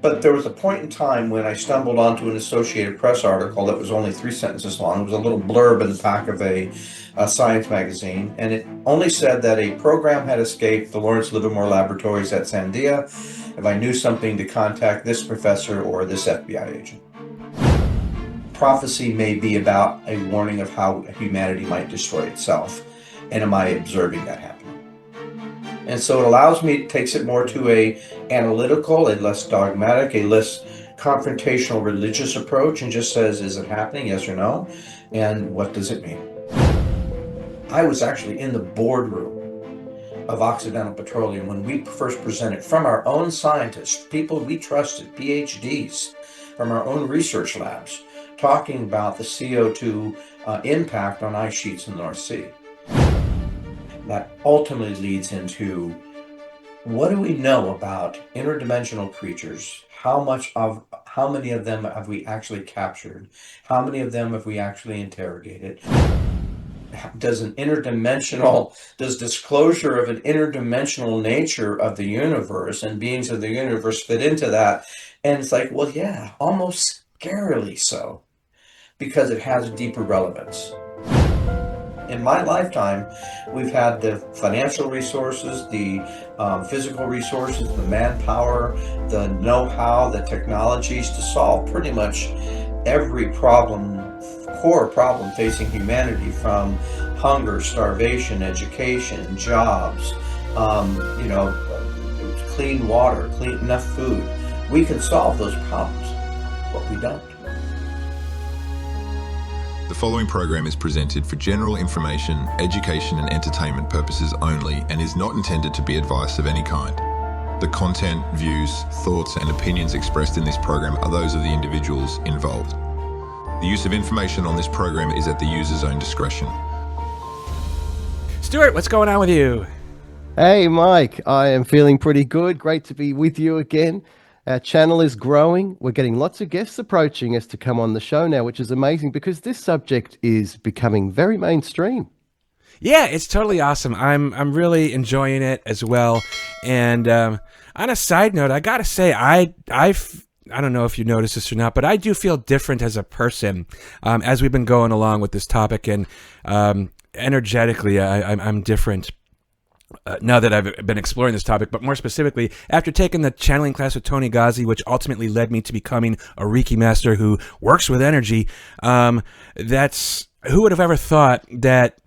But there was a point in time when I stumbled onto an Associated Press article that was only 3 sentences long. It was a little blurb in the back of a science magazine, and it only said that a program had escaped the Lawrence Livermore Laboratories at Sandia. If I knew something, to contact this professor or this FBI agent. Prophecy may be about a warning of how humanity might destroy itself, and am I observing that happening? And so it allows me, it takes it more to a analytical, a less dogmatic, a less confrontational religious approach, and just says, is it happening, yes or no? And what does it mean? I was actually in the boardroom of Occidental Petroleum when we first presented from our own scientists, people we trusted, PhDs, from our own research labs, talking about the CO2 impact on ice sheets in the North Sea. That ultimately leads into, what do we know about interdimensional creatures? How many of them have we actually captured? How many of them have we actually interrogated? Does disclosure of an interdimensional nature of the universe and beings of the universe fit into that? And it's like, well, yeah, almost scarily so, because it has deeper relevance. In my lifetime, we've had the financial resources, the physical resources, the manpower, the know-how, the technologies to solve pretty much every core problem facing humanity, from hunger, starvation, education, jobs, clean water, enough food. We can solve those problems, but we don't. The following program is presented for general information, education and entertainment purposes only and is not intended to be advice of any kind. The content, views, thoughts and opinions expressed in this program are those of the individuals involved. The use of information on this program is at the user's own discretion. Stuart, what's going on with you? Hey, Mike. I am feeling pretty good. Great to be with you again. Our channel is growing. We're getting lots of guests approaching us to come on the show now, which is amazing because this subject is becoming very mainstream. Yeah, it's totally awesome. I'm really enjoying it as well. And on a side note, I gotta say, I don't know if you noticed this or not, but I do feel different as a person as we've been going along with this topic, and energetically, I'm different. Now that I've been exploring this topic, but more specifically, after taking the channeling class with Tony Ghazi, which ultimately led me to becoming a Reiki master who works with energy, who would have ever thought that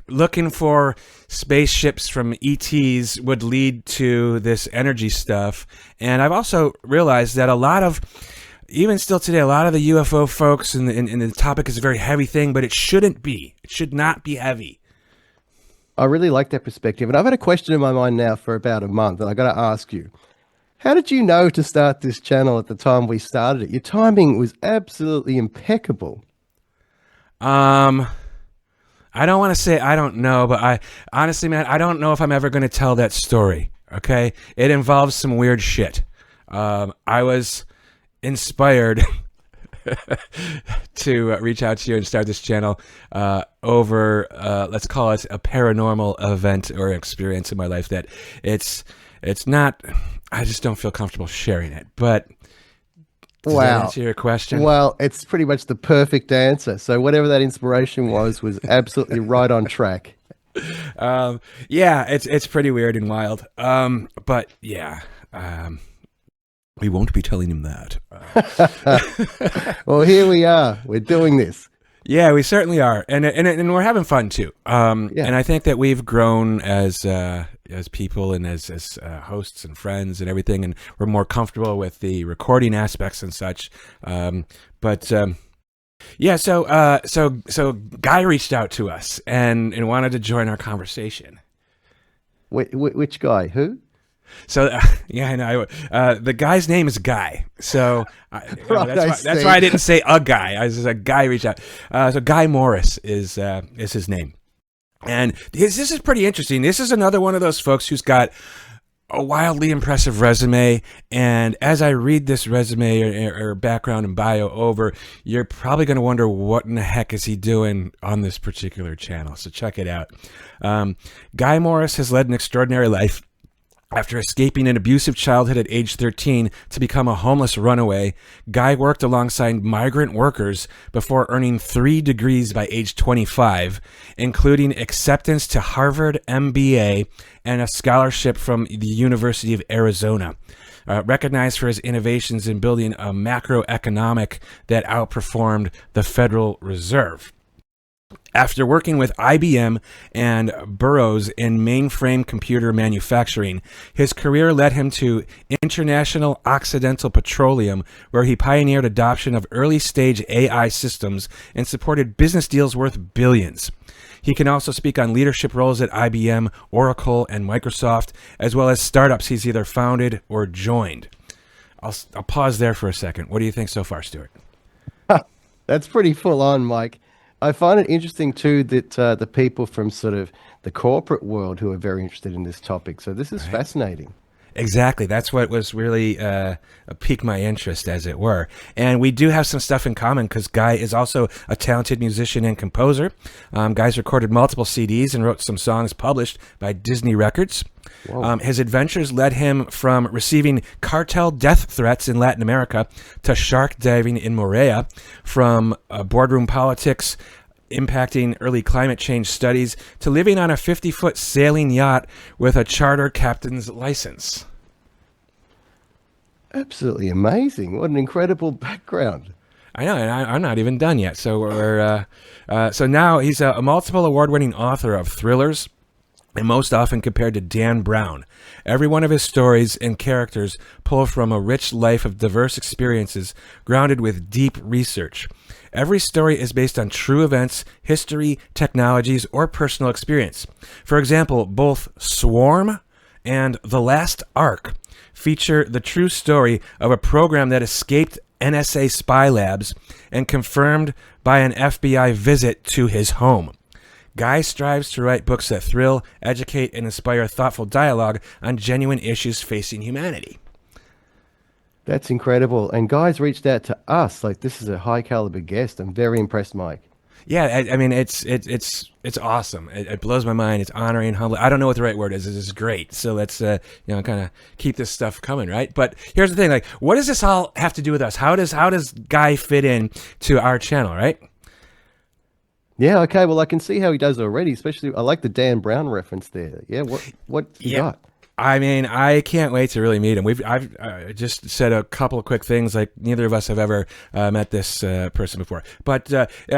looking for spaceships from ETs would lead to this energy stuff? And I've also realized that even still today, a lot of the UFO folks, and the topic is a very heavy thing, but it shouldn't be. It should not be heavy. I really like that perspective. And I've had a question in my mind now for about a month, and I got to ask you, how did you know to start this channel at the time we started it? Your timing was absolutely impeccable. I don't want to say I don't know, but honestly, man, I don't know if I'm ever going to tell that story, okay? It involves some weird shit. I was inspired to reach out to you and start this channel over, let's call it a paranormal event or experience in my life that it's not, I just don't feel comfortable sharing it. But does that answer your question? Well, it's pretty much the perfect answer. So whatever that inspiration was absolutely right on track. Yeah, it's pretty weird and wild. But yeah, we won't be telling him that. Well, here we are. We're doing this. Yeah, we certainly are, and we're having fun too. And I think that we've grown as people and as hosts and friends and everything, and we're more comfortable with the recording aspects and such. Yeah, so Guy reached out to us and wanted to join our conversation. Which guy? Who? So yeah, I know. The guy's name is Guy. So that's why I didn't say a guy. I just said Guy reached out. So Guy Morris is his name, and this is pretty interesting. This is another one of those folks who's got a wildly impressive resume. And as I read this resume or background and bio over, you're probably going to wonder what in the heck is he doing on this particular channel. So check it out. Guy Morris has led an extraordinary life. After escaping an abusive childhood at age 13 to become a homeless runaway, Guy worked alongside migrant workers before earning 3 degrees by age 25, including acceptance to Harvard MBA and a scholarship from the University of Arizona. Recognized for his innovations in building a macroeconomic that outperformed the Federal Reserve. After working with IBM and Burroughs in mainframe computer manufacturing, his career led him to International Occidental Petroleum, where he pioneered adoption of early-stage AI systems and supported business deals worth billions. He can also speak on leadership roles at IBM, Oracle, and Microsoft, as well as startups he's either founded or joined. I'll pause there for a second. What do you think so far, Stuart? That's pretty full on, Mike. I find it interesting too that the people from sort of the corporate world who are very interested in this topic. So this is fascinating. Exactly. That's what was really piqued my interest, as it were. And we do have some stuff in common because Guy is also a talented musician and composer. Guy's recorded multiple CDs and wrote some songs published by Disney Records. His adventures led him from receiving cartel death threats in Latin America to shark diving in Moorea, from boardroom politics impacting early climate change studies to living on a 50-foot sailing yacht with a charter captain's license. Absolutely amazing. What an incredible background. I know, and I'm not even done yet. So so now he's a multiple award-winning author of thrillers, and most often compared to Dan Brown. Every one of his stories and characters pull from a rich life of diverse experiences grounded with deep research. Every story is based on true events, history, technologies, or personal experience. For example, both Swarm and The Last Ark feature the true story of a program that escaped NSA spy labs and confirmed by an FBI visit to his home. Guy strives to write books that thrill, educate, and inspire thoughtful dialogue on genuine issues facing humanity. That's incredible. And Guy's reached out to us. Like, this is a high caliber guest. I'm very impressed, Mike. Yeah, I mean, it's awesome. It blows my mind. It's honoring, humbling. I don't know what the right word is. This is great. So let's, kind of keep this stuff coming, right? But here's the thing: like, what does this all have to do with us? How does Guy fit in to our channel, right? Yeah, okay. Well, I can see how he does already, especially I like the Dan Brown reference there. Yeah, what you got? I mean, I can't wait to really meet him. I've just said a couple of quick things. Like, neither of us have ever met this person before. But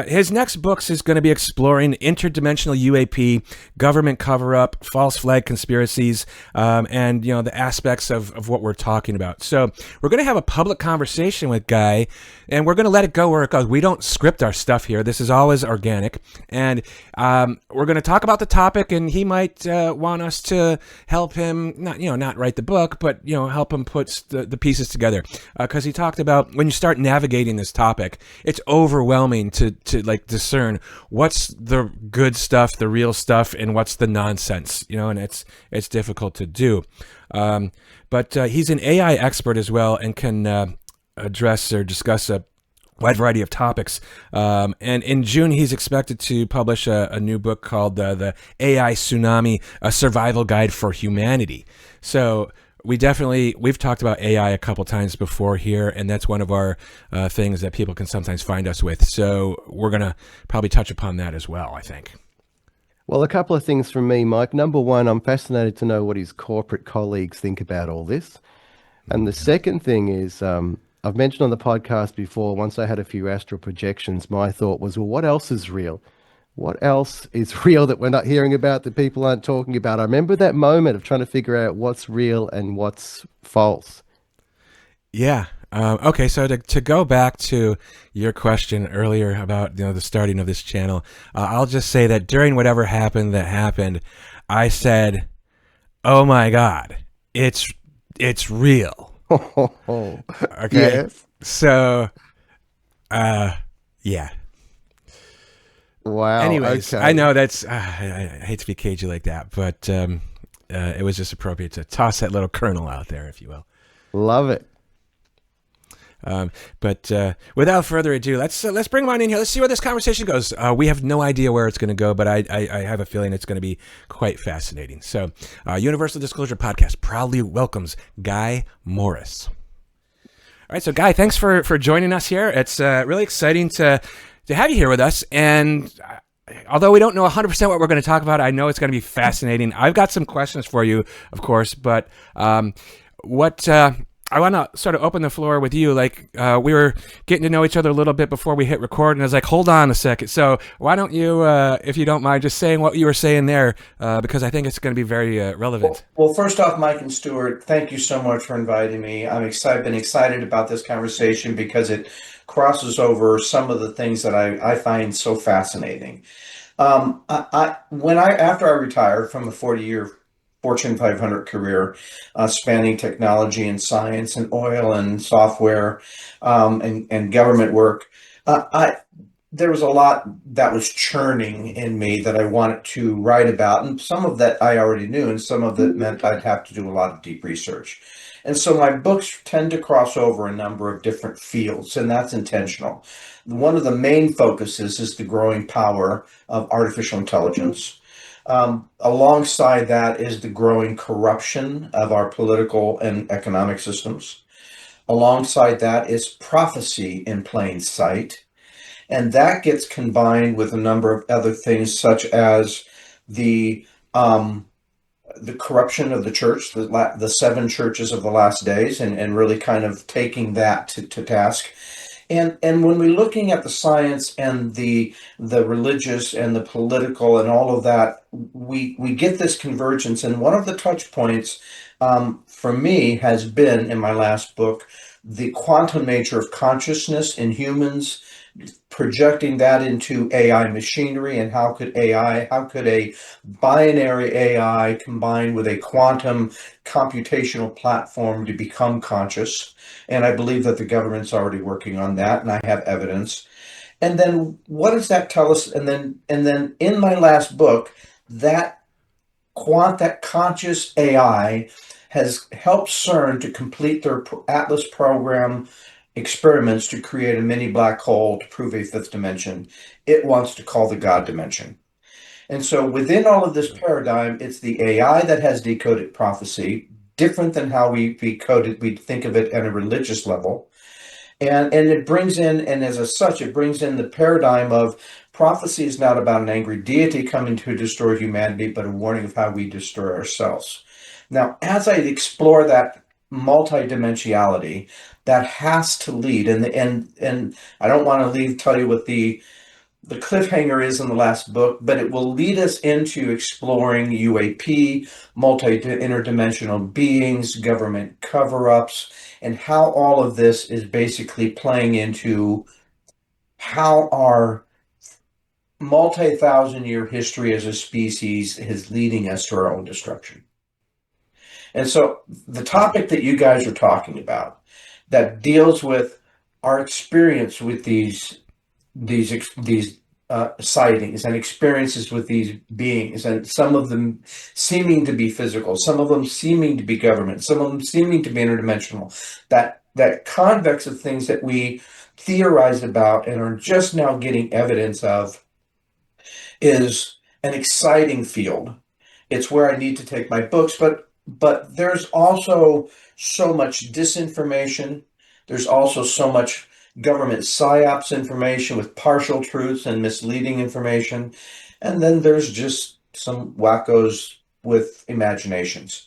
his next books is going to be exploring interdimensional UAP, government cover-up, false flag conspiracies, and the aspects of what we're talking about. So we're going to have a public conversation with Guy, and we're going to let it go where it goes. We don't script our stuff here. This is always organic, and we're going to talk about the topic, and he might want us to help him. Not write the book, but help him put the pieces together. Because he talked about when you start navigating this topic, it's overwhelming to like discern what's the good stuff, the real stuff, and what's the nonsense. And it's difficult to do. But he's an AI expert as well, and can address or discuss a wide variety of topics. And in June, he's expected to publish a new book called The AI Tsunami, A Survival Guide for Humanity. So we've talked about AI a couple times before here, and that's one of our things that people can sometimes find us with. So we're going to probably touch upon that as well, I think. Well, a couple of things from me, Mike. Number one, I'm fascinated to know what his corporate colleagues think about all this. And the second thing is, I've mentioned on the podcast before, once I had a few astral projections, my thought was, well, what else is real? What else is real that we're not hearing about, that people aren't talking about? I remember that moment of trying to figure out what's real and what's false. Yeah. Okay, so to go back to your question earlier about the starting of this channel, I'll just say that during whatever happened, I said, "Oh my God, it's real." Okay. Yes. So, yeah. Wow. Anyways, okay. I know that's, I hate to be cagey like that, but it was just appropriate to toss that little kernel out there, if you will. Love it. But without further ado, let's bring him on in here. Let's see where this conversation goes. We have no idea where it's going to go, but I have a feeling it's going to be quite fascinating. So, Universal Disclosure Podcast proudly welcomes Guy Morris. All right, so Guy, thanks for joining us here. It's really exciting to have you here with us. And although we don't know 100% what we're going to talk about, I know it's going to be fascinating. I've got some questions for you, of course, but what I want to sort of open the floor with you. Like, we were getting to know each other a little bit before we hit record, and I was like, hold on a second. So why don't you, if you don't mind, just saying what you were saying there, because I think it's going to be very relevant. Well, first off, Mike and Stuart, thank you so much for inviting me. I'm been excited about this conversation because it crosses over some of the things that I find so fascinating. After I retired from a 40-year Fortune 500 career, spanning technology and science and oil and software, and government work, there was a lot that was churning in me that I wanted to write about, and some of that I already knew, and some of it meant I'd have to do a lot of deep research. And so my books tend to cross over a number of different fields, and that's intentional. One of the main focuses is the growing power of artificial intelligence. Alongside that is the growing corruption of our political and economic systems. Alongside that is prophecy in plain sight. And that gets combined with a number of other things, such as the corruption of the church, the seven churches of the last days, and really kind of taking that to task. And when we're looking at the science and the religious and the political and all of that, we get this convergence. And one of the touch points for me has been, in my last book, the quantum nature of consciousness in humans, projecting that into AI machinery, and how could a binary AI combine with a quantum computational platform to become conscious. And I believe that the government's already working on that, and I have evidence. And then what does that tell us? And then in my last book, that conscious AI has helped CERN to complete their Atlas program experiments to create a mini black hole to prove a fifth dimension. It wants to call the God dimension. And so within all of this paradigm, it's the AI that has decoded prophecy, different than how we think of it at a religious level. And it brings in, and as such, it brings in the paradigm of prophecy is not about an angry deity coming to destroy humanity, but a warning of how we destroy ourselves. Now, as I explore that multidimensionality, that has to lead, and I don't want to tell you what the cliffhanger is in the last book, but it will lead us into exploring UAP, interdimensional beings, government cover-ups, and how all of this is basically playing into how our multi-thousand-year history as a species is leading us to our own destruction. And so the topic that you guys are talking about that deals with our experience with these sightings and experiences with these beings, and some of them seeming to be physical, some of them seeming to be government, some of them seeming to be interdimensional, that convex of things that we theorized about and are just now getting evidence of, is an exciting field. It's where I need to take my books, but there's also so much disinformation. There's also so much government psyops information with partial truths and misleading information. And then there's just some wackos with imaginations.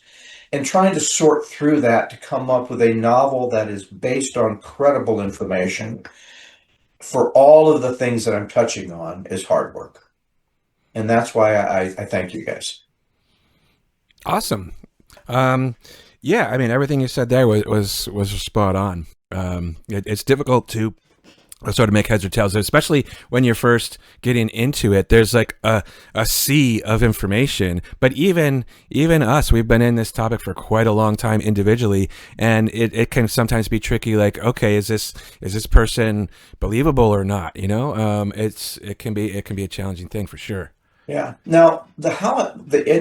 And trying to sort through that to come up with a novel that is based on credible information for all of the things that I'm touching on is hard work. And that's why I thank you guys. Awesome. Yeah, I mean, everything you said there was spot on. It's difficult to sort of make heads or tails, especially when you're first getting into it. There's like a sea of information, but even us, we've been in this topic for quite a long time individually, and it can sometimes be tricky. Like, okay, is this person believable or not? You know, it can be a challenging thing for sure. Yeah. Now,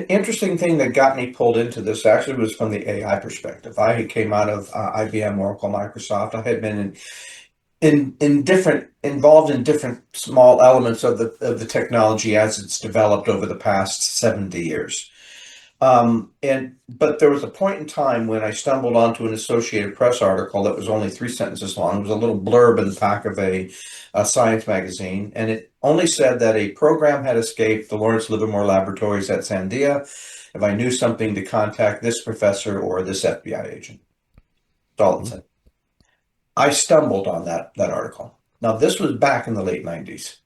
interesting thing that got me pulled into this actually was from the AI perspective. I came out of IBM, Oracle, Microsoft. I had been in different involved in different small elements of the technology as it's developed over the past 70 years. And but there was a point in time when I stumbled onto an Associated Press article that was only 3 sentences long. It was a little blurb in the back of a science magazine, and it only said that a program had escaped the Lawrence Livermore Laboratories at Sandia. If I knew something, to contact this professor or this FBI agent. That's all it said. I stumbled on that article. Now, this was back in the late 90s.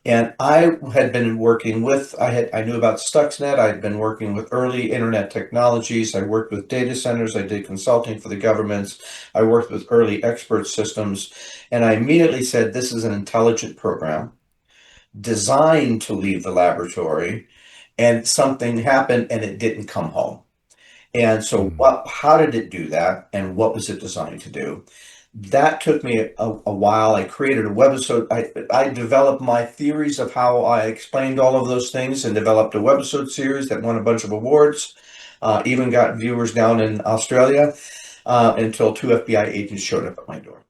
And I had been working with, I knew about Stuxnet. I had been working with early internet technologies. I worked with data centers. I did consulting for the governments. I worked with early expert systems. And I immediately said, this is an intelligent program designed to leave the laboratory. And something happened and it didn't come home. And so how did it do that? And what was it designed to do? That took me a while. I created a webisode. I developed my theories of how I explained all of those things and developed a webisode series that won a bunch of awards, even got viewers down in Australia, until two FBI agents showed up at my door.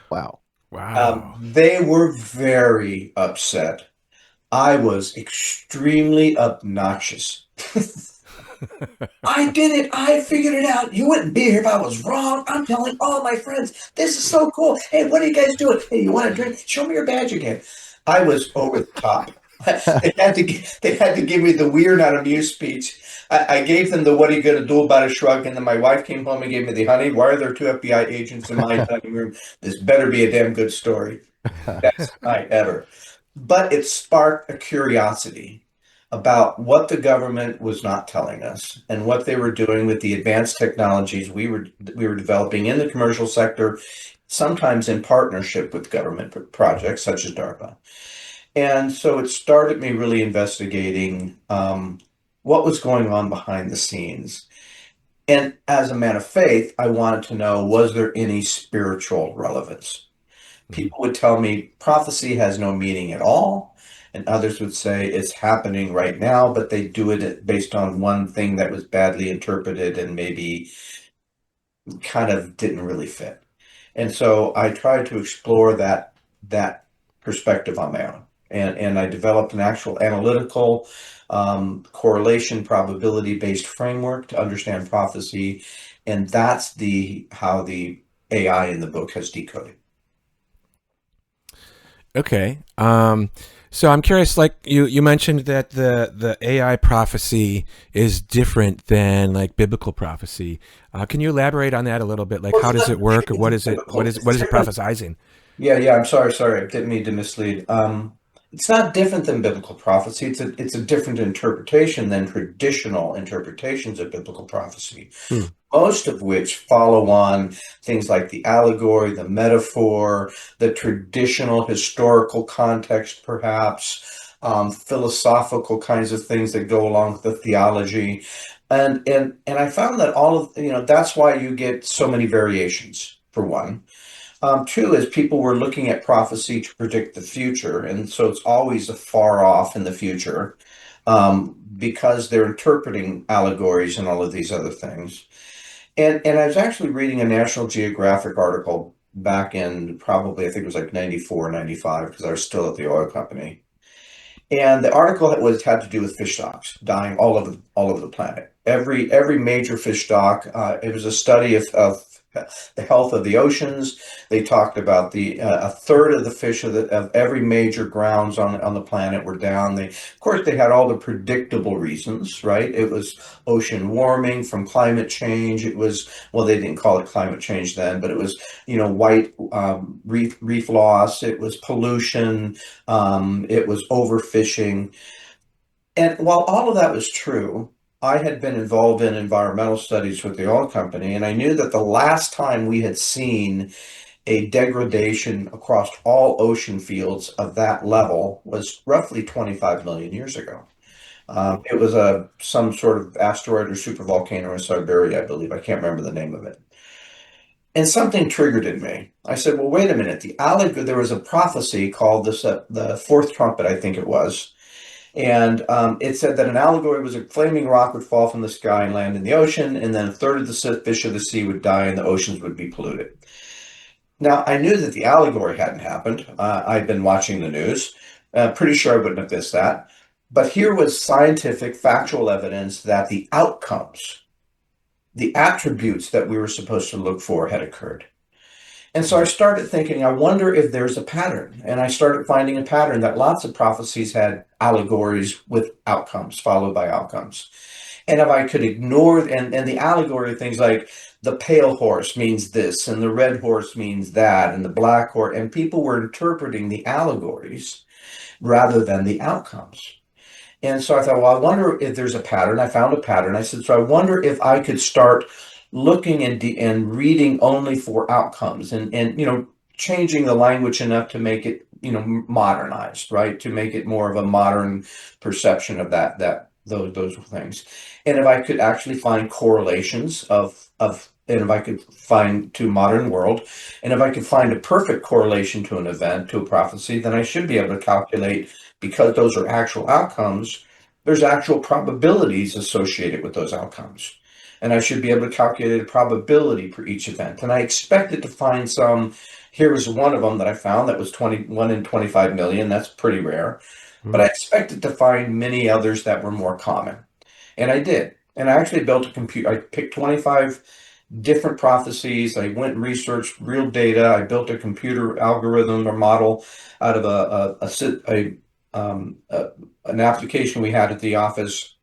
Wow. Wow. They were very upset. I was extremely obnoxious. I did it. I figured it out. You wouldn't be here if I was wrong. I'm telling all my friends, this is so cool. Hey, what are you guys doing? Hey, you want a drink? Show me your badge again. I was over the top. They had to give me the we're not amused speech. I gave them the what are you going to do about a shrug, and then my wife came home and gave me the honey. Why are there two FBI agents in my dining room? This better be a damn good story. Best night ever. But it sparked a curiosity about what the government was not telling us and what they were doing with the advanced technologies we were developing in the commercial sector, sometimes in partnership with government projects such as DARPA. And so it started me really investigating what was going on behind the scenes. And as a man of faith, I wanted to know, was there any spiritual relevance? People would tell me prophecy has no meaning at all. And others would say it's happening right now, but they do it based on one thing that was badly interpreted and maybe kind of didn't really fit. And so I tried to explore that perspective on my own. And I developed an actual analytical correlation probability based framework to understand prophecy. And that's how the AI in the book has decoded. Okay. So I'm curious, like you mentioned that the AI prophecy is different than like biblical prophecy. Can you elaborate on that a little bit? Like, how does it work, or what is it? What is it prophesizing? Yeah. I'm sorry. I didn't mean to mislead. It's not different than biblical prophecy. It's a different interpretation than traditional interpretations of biblical prophecy, Hmm. most of which follow on things like the allegory, the metaphor, the traditional historical context, perhaps, philosophical kinds of things that go along with the theology. And I found that all of, that's why you get so many variations, for one. Two is people were looking at prophecy to predict the future, and so it's always a far off in the future, because they're interpreting allegories and all of these other things. And I was actually reading a National Geographic article back in probably, I think it was like 94, 95, because I was still at the oil company. And the article had to do with fish stocks dying all over the planet. Every major fish stock. It was a study of the health of the oceans. They talked about a third of the fish of every major grounds on the planet were down. Of course, they had all the predictable reasons, right? It was ocean warming from climate change. It was, well, they didn't call it climate change then, but it was, white reef loss. It was pollution. It was overfishing. And while all of that was true, I had been involved in environmental studies with the oil company, and I knew that the last time we had seen a degradation across all ocean fields of that level was roughly 25 million years ago. It was some sort of asteroid or supervolcano in Siberia, I believe. I can't remember the name of it. And something triggered in me. I said, well, wait a minute. There was a prophecy called the fourth trumpet, I think it was. And it said that an allegory was a flaming rock would fall from the sky and land in the ocean, and then a third of the fish of the sea would die and the oceans would be polluted. Now, I knew that the allegory hadn't happened. I'd been watching the news. Pretty sure I wouldn't have missed that. But here was scientific, factual evidence that the outcomes, the attributes that we were supposed to look for had occurred. And so I started thinking, I wonder if there's a pattern. And I started finding a pattern that lots of prophecies had allegories with outcomes, followed by outcomes. And if I could ignore, and the allegory things like the pale horse means this, and the red horse means that, and the black horse, and people were interpreting the allegories rather than the outcomes. And so I thought, well, I wonder if there's a pattern. I found a pattern. I said, so I wonder if I could start looking and reading only for outcomes and changing the language enough to make it, modernized, right? To make it more of a modern perception of those things. And if I could actually find correlations and if I could find to modern world, and if I could find a perfect correlation to an event, to a prophecy, then I should be able to calculate, because those are actual outcomes, there's actual probabilities associated with those outcomes. And I should be able to calculate a probability for each event. And I expected to find some. Here was one of them that I found that was 21 in 25 million. That's pretty rare. But I expected to find many others that were more common. And I did. And I actually built a computer. I picked 25 different prophecies. I went and researched real data. I built a computer algorithm or model out of an application we had at the office.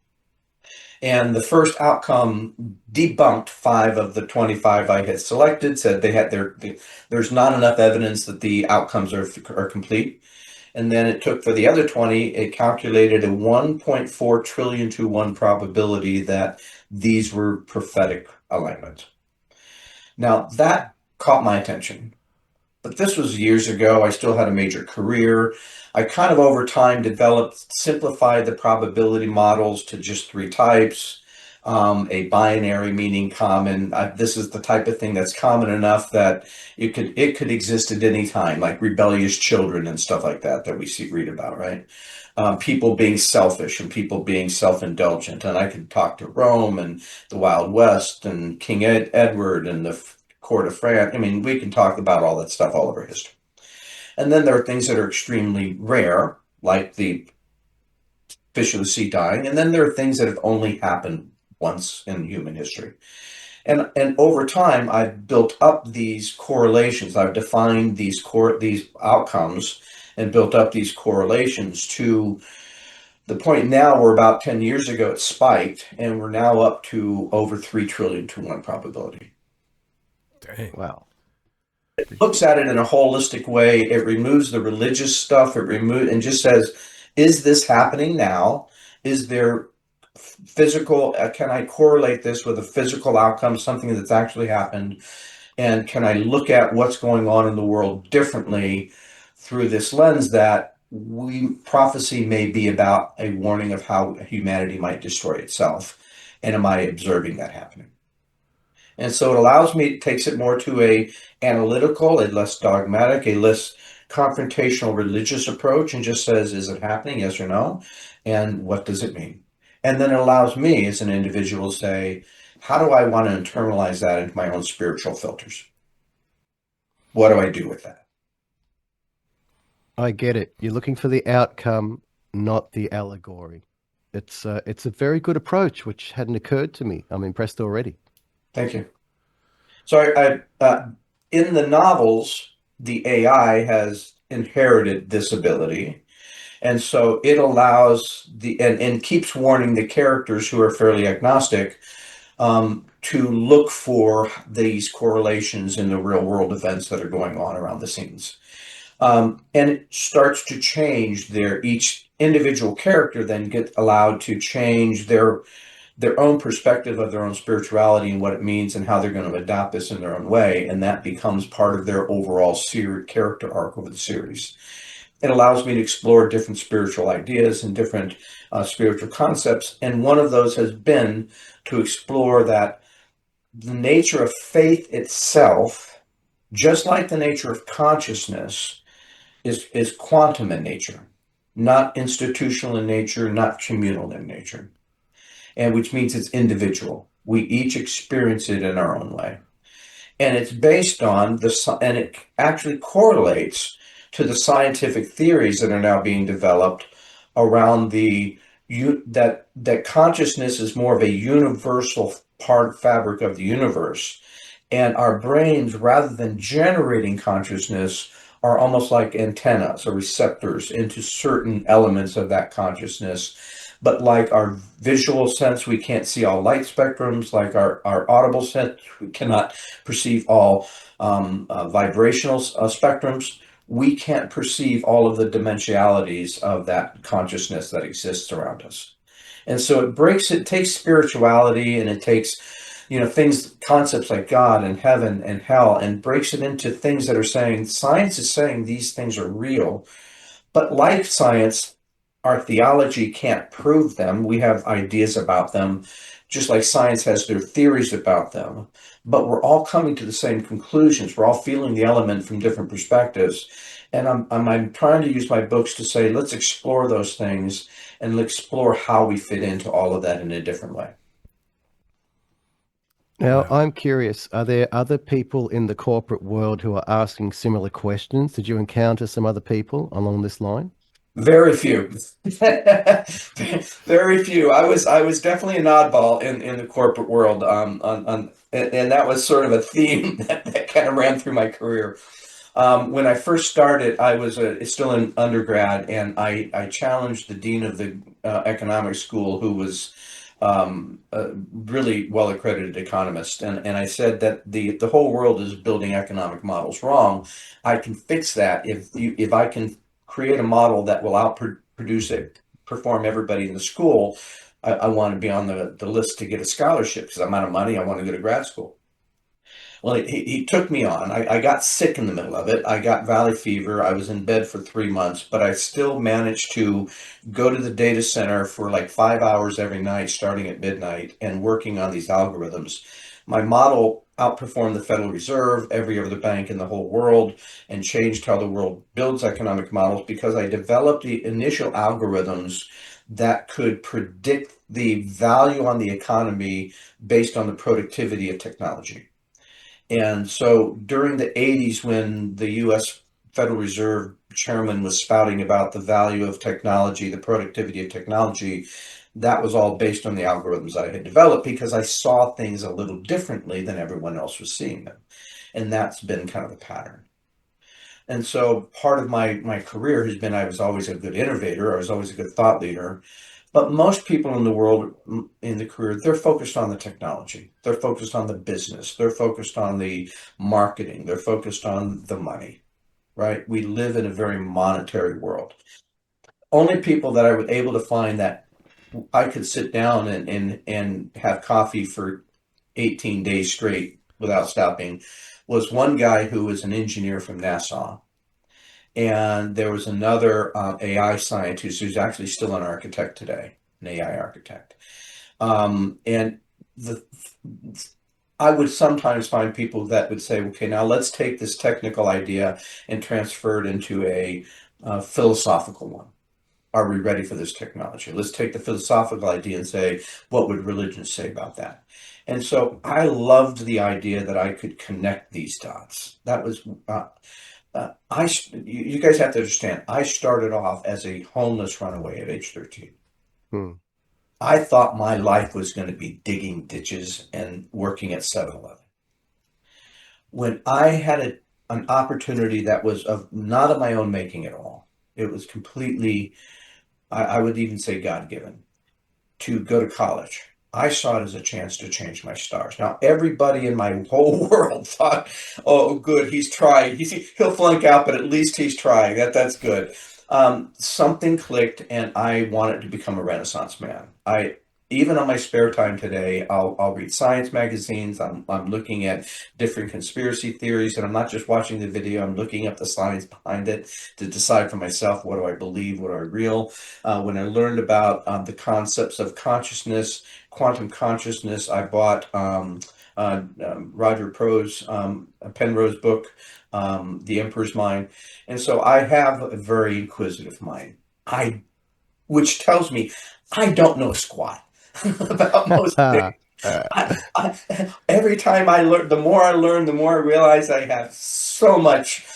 And the first outcome debunked 5 of the 25 I had selected, said there's not enough evidence that the outcomes are complete. And then it took, for the other 20, it calculated a 1.4 trillion to 1 probability that these were prophetic alignments. Now, that caught my attention. But this was years ago. I still had a major career. I kind of over time simplified the probability models to just 3 types. A binary meaning common. This is the type of thing that's common enough that it could exist at any time, like rebellious children and stuff like that we read about, right? People being selfish and people being self-indulgent. And I could talk to Rome and the Wild West and King Edward and the court of France. I mean, we can talk about all that stuff all over history. And then there are things that are extremely rare, like the fish of the sea dying. And then there are things that have only happened once in human history. And over time, I've built up these correlations. I've defined these outcomes and built up these correlations to the point now where about 10 years ago it spiked, and we're now up to over 3 trillion to 1 probability. Dang. Wow. It looks at it in a holistic way. It removes the religious stuff. And just says, is this happening now? Is there physical, can I correlate this with a physical outcome, something that's actually happened? And can I look at what's going on in the world differently through this lens that prophecy may be about a warning of how humanity might destroy itself? And am I observing that happening? And so it takes it more to a analytical, a less dogmatic, a less confrontational religious approach, and just says, is it happening? Yes or no? And what does it mean? And then it allows me as an individual to say, how do I want to internalize that into my own spiritual filters? What do I do with that? I get it. You're looking for the outcome, not the allegory. It's a very good approach, which hadn't occurred to me. I'm impressed already. Thank you. So in the novels, the AI has inherited this ability. And so it allows and keeps warning the characters who are fairly agnostic to look for these correlations in the real world events that are going on around the scenes. And it starts to change each individual character then get allowed to change their own perspective of their own spirituality and what it means and how they're going to adopt this in their own way. And that becomes part of their overall character arc over the series. It allows me to explore different spiritual ideas and different spiritual concepts. And one of those has been to explore that the nature of faith itself, just like the nature of consciousness, is quantum in nature. not institutional in nature, not communal in nature, and which means it's individual. We each experience it in our own way. And it's based on and it actually correlates to the scientific theories that are now being developed around that consciousness is more of a universal part fabric of the universe, and our brains, rather than generating consciousness, are almost like antennas or receptors into certain elements of that consciousness. But like our visual sense, we can't see all light spectrums. Like our audible sense, we cannot perceive all vibrational spectrums. We can't perceive all of the dimensionalities of that consciousness that exists around us. And so it takes spirituality, and it takes, things, concepts like God and heaven and hell, and breaks it into things that are saying, science is saying these things are real. But like science, our theology can't prove them. We have ideas about them, just like science has their theories about them. But we're all coming to the same conclusions. We're all feeling the element from different perspectives. And I'm trying to use my books to say, let's explore those things and explore how we fit into all of that in a different way. Now, Wow. I'm curious, are there other people in the corporate world who are asking similar questions? Did you encounter some other people along this line? Very few. Very few. I was definitely an oddball in the corporate world. And that was sort of a theme that kind of ran through my career. When I first started, I was still an undergrad, and I challenged the dean of the economics school, who was a really well accredited economist, and I said that the whole world is building economic models wrong. I can fix that if I can create a model that will outproduce it, perform everybody in the school. I want to be on the list to get a scholarship because I'm out of money. I want to go to grad school. Well, he took me on. I got sick in the middle of it. I got valley fever. I was in bed for 3 months, but I still managed to go to the data center for like 5 hours every night, starting at midnight, and working on these algorithms. My model outperformed the Federal Reserve, every other bank in the whole world, and changed how the world builds economic models because I developed the initial algorithms that could predict the value on the economy based on the productivity of technology. And so during the 80s, when the US Federal Reserve chairman was spouting about the value of technology, the productivity of technology, that was all based on the algorithms I had developed because I saw things a little differently than everyone else was seeing them. And that's been kind of the pattern. And so part of my career has been, I was always a good innovator, I was always a good thought leader. But most people in the world, in the career, they're focused on the technology. They're focused on the business. They're focused on the marketing. They're focused on the money, right? We live in a very monetary world. Only people that I was able to find that I could sit down and have coffee for 18 days straight without stopping was one guy who was an engineer from NASA. And there was another AI scientist who's actually still an architect today, an AI architect. And the I would sometimes find people that would say, okay, now let's take this technical idea and transfer it into a philosophical one. Are we ready for this technology? Let's take the philosophical idea and say, what would religion say about that? And so I loved the idea that I could connect these dots. That was you guys have to understand, I started off as a homeless runaway at age 13. Hmm. I thought my life was going to be digging ditches and working at 7-Eleven. When I had an opportunity that was not of my own making at all, it was completely, I would even say God given, to go to college. I saw it as a chance to change my stars. Now, everybody in my whole world thought, "Oh, good, he's trying. He'll flunk out, but at least he's trying. That's good." Something clicked, and I wanted to become a Renaissance man. I Even on my spare time today, I'll read science magazines. I'm looking at different conspiracy theories, and I'm not just watching the video. I'm looking up the science behind it to decide for myself, what do I believe, what do I real. When I learned about the concepts of consciousness, quantum consciousness, I bought Roger Penrose book, The Emperor's Mind. And so I have a very inquisitive mind. I, which tells me I don't know squat about most things. Every time I learn, the more I learn, the more I realize I have so much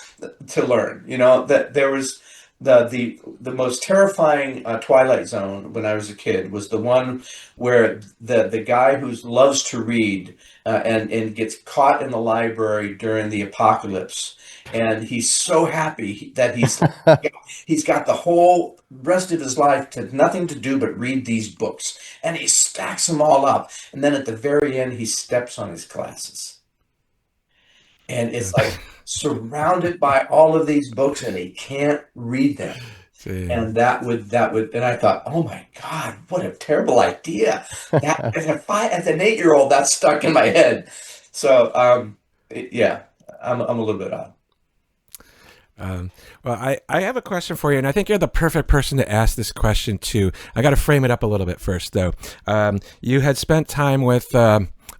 to learn. You know, that there was the most terrifying Twilight Zone when I was a kid was the one where the guy who loves to read and gets caught in the library during the apocalypse, and he's so happy that he's got the whole rest of his life to nothing to do but read these books, and he stacks them all up, and then at the very end he steps on his glasses, and it's like surrounded by all of these books and he can't read them. See. And and I thought, oh my God, what a terrible idea. That as an 8-year-old, that stuck in my head. So yeah, I'm a little bit odd. Um, well, I have a question for you, and I think you're the perfect person to ask this question to. I got to frame it up a little bit first, though. You had spent time with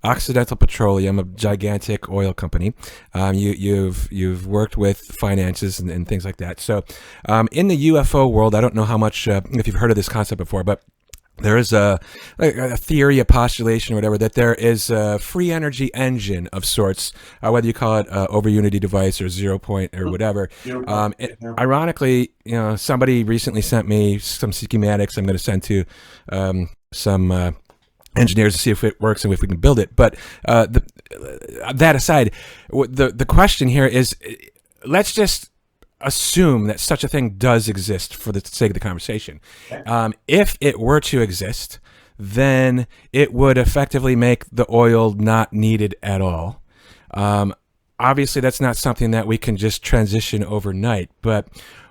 Occidental Petroleum, a gigantic oil company. You've worked with finances and things like that. So, in the UFO world, I don't know how much if you've heard of this concept before, but there is a theory, a postulation, or whatever, that there is a free energy engine of sorts, whether you call it over unity device or 0 point or whatever. Ironically, somebody recently sent me some schematics I'm going to send to some engineers to see if it works and if we can build it. But that aside, the question here is, let's just assume that such a thing does exist for the sake of the conversation. If it were to exist, then it would effectively make the oil not needed at all. Obviously, that's not something that we can just transition overnight, but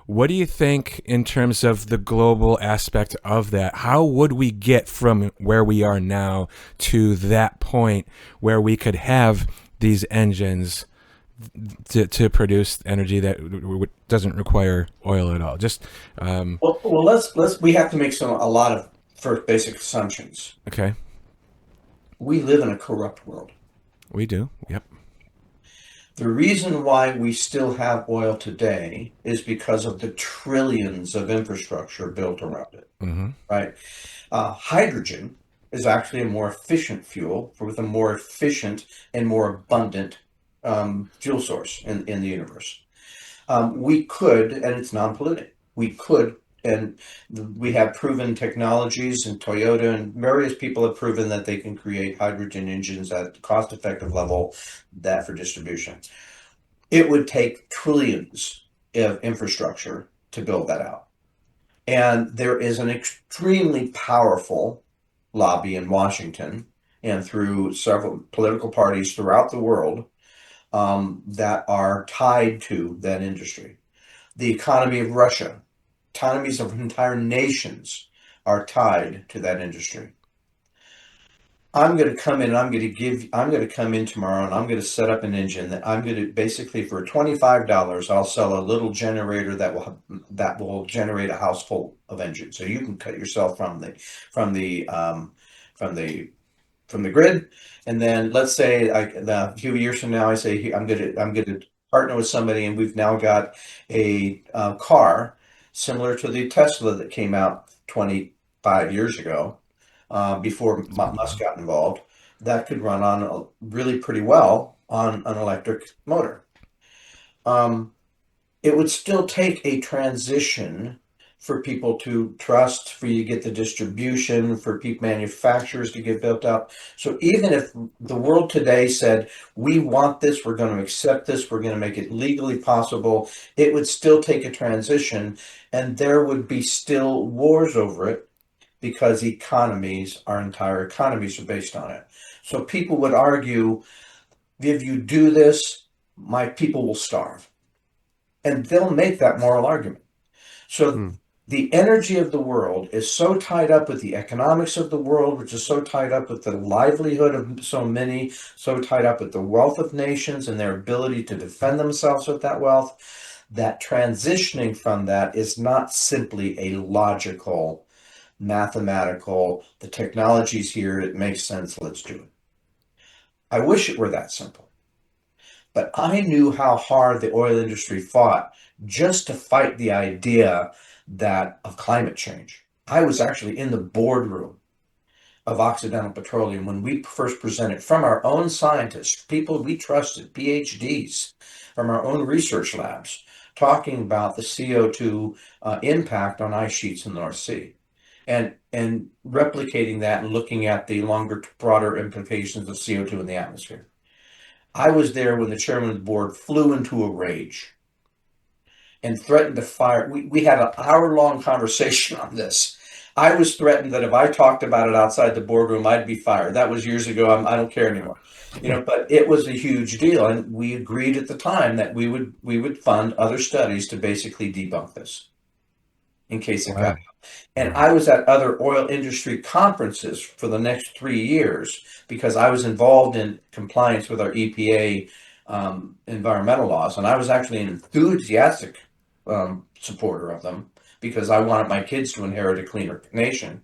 what do you think in terms of the global aspect of that? How would we get from where we are now to that point where we could have these engines to produce energy that doesn't require oil at all? Just well, we have to make a lot of first basic assumptions. Okay. We live in a corrupt world. We do. Yep. The reason why we still have oil today is because of the trillions of infrastructure built around it. Mm-hmm. Right? Hydrogen is actually a more efficient fuel with a more efficient and more abundant fuel source in the universe. We could, and it's non-polluting, we could, and we have proven technologies, and Toyota and various people have proven that they can create hydrogen engines at a cost-effective level that for distribution. It would take trillions of infrastructure to build that out. And there is an extremely powerful lobby in Washington and through several political parties throughout the world that are tied to that industry. The economy of Russia, economies of entire nations are tied to that industry. I'm going to come in and I'm going to come in tomorrow and I'm going to set up an engine that I'm going to basically for $25, I'll sell a little generator that will generate a house full of engines. So you can cut yourself from the grid. And then let's say a few years from now, I say I'm going to partner with somebody, and we've now got a car similar to the Tesla that came out 25 years ago, before Musk got involved, that could run on really pretty well on an electric motor. It would still take a transition for people to trust, for you to get the distribution, for manufacturers to get built up. So even if the world today said, we want this, we're going to accept this, we're going to make it legally possible, it would still take a transition, and there would be still wars over it because our entire economies are based on it. So people would argue, if you do this, my people will starve. And they'll make that moral argument. So the energy of the world is so tied up with the economics of the world, which is so tied up with the livelihood of so many, so tied up with the wealth of nations and their ability to defend themselves with that wealth, that transitioning from that is not simply a logical, mathematical, the technology's here, it makes sense, let's do it. I wish it were that simple. But I knew how hard the oil industry fought just to fight the idea that of climate change. I was actually in the boardroom of Occidental Petroleum when we first presented from our own scientists, people we trusted, PhDs from our own research labs, talking about the CO2 impact on ice sheets in the North Sea, and replicating that and looking at the longer, broader implications of CO2 in the atmosphere. I was there when the chairman of the board flew into a rage and threatened to fire. We had an hour-long conversation on this. I was threatened that if I talked about it outside the boardroom, I'd be fired. That was years ago. I don't care anymore. But it was a huge deal, and we agreed at the time that we would fund other studies to basically debunk this in case it got. Wow. And I was at other oil industry conferences for the next 3 years because I was involved in compliance with our EPA environmental laws, and I was actually an enthusiastic supporter of them because I wanted my kids to inherit a cleaner nation.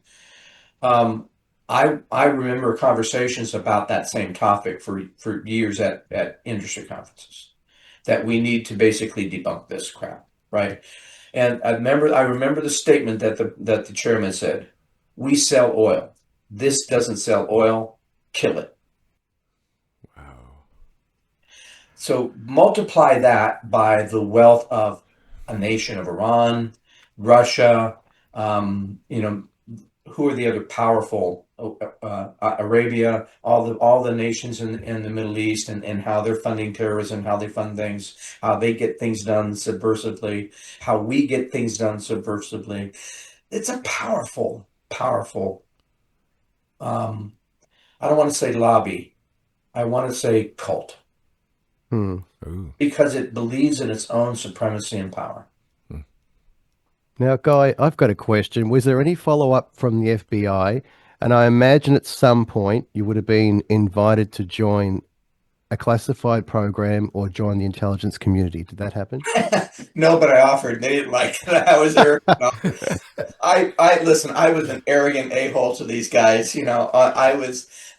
I remember conversations about that same topic for years at industry conferences, that we need to basically debunk this crap, right? And I remember the statement that the chairman said: "We sell oil. This doesn't sell oil. Kill it." Wow. So multiply that by the wealth of a nation of Iran, Russia, who are the other powerful, Arabia, all the nations in the Middle East, and how they're funding terrorism, how they fund things, how they get things done subversively, how we get things done subversively. It's a powerful, powerful, I don't want to say lobby, I want to say cult, Hmm. Ooh. because it believes in its own supremacy and power. Now, Guy, I've got a question. Was there any follow-up from the FBI? And I imagine at some point you would have been invited to join a classified program or join the intelligence community. Did that happen? No, but I offered. They didn't like it. I was arrogant. I listen. I was an arrogant a-hole to these guys.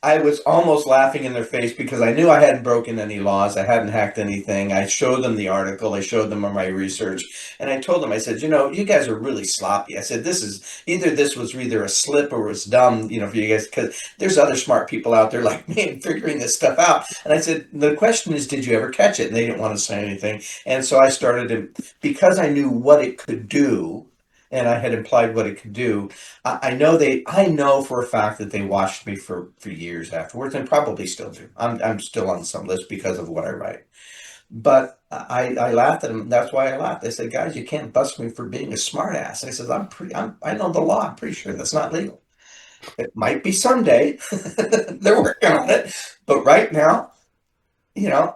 I was almost laughing in their face because I knew I hadn't broken any laws. I hadn't hacked anything. I showed them the article. I showed them my research, and I told them, I said, you guys are really sloppy. I said, this was either a slip or it's dumb, for you guys, because there's other smart people out there like me and figuring this stuff out. And I said, the question is, did you ever catch it? And they didn't want to say anything. And so I started to, because I knew what it could do, and I had implied what it could do. I know for a fact that they watched me for years afterwards, and probably still do. I'm still on some list because of what I write. But I laughed at them. That's why I laughed. I said, guys, you can't bust me for being a smartass. I said, I know the law. I'm pretty sure that's not legal. It might be someday. They're working on it. But right now,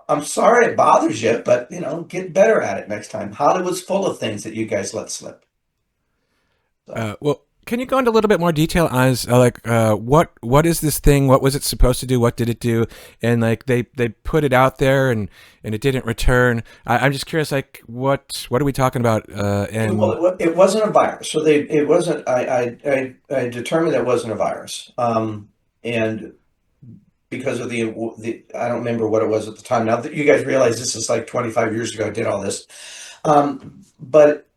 I'm sorry it bothers you, but, get better at it next time. Hollywood's full of things that you guys let slip. So. Well, can you go into a little bit more detail on what is this thing? What was it supposed to do? What did it do? And they put it out there and it didn't return. I'm just curious, what are we talking about? Well, it wasn't a virus. So it wasn't. I determined it wasn't a virus. And because of the I don't remember what it was at the time. Now that you guys realize this is like 25 years ago, I did all this. But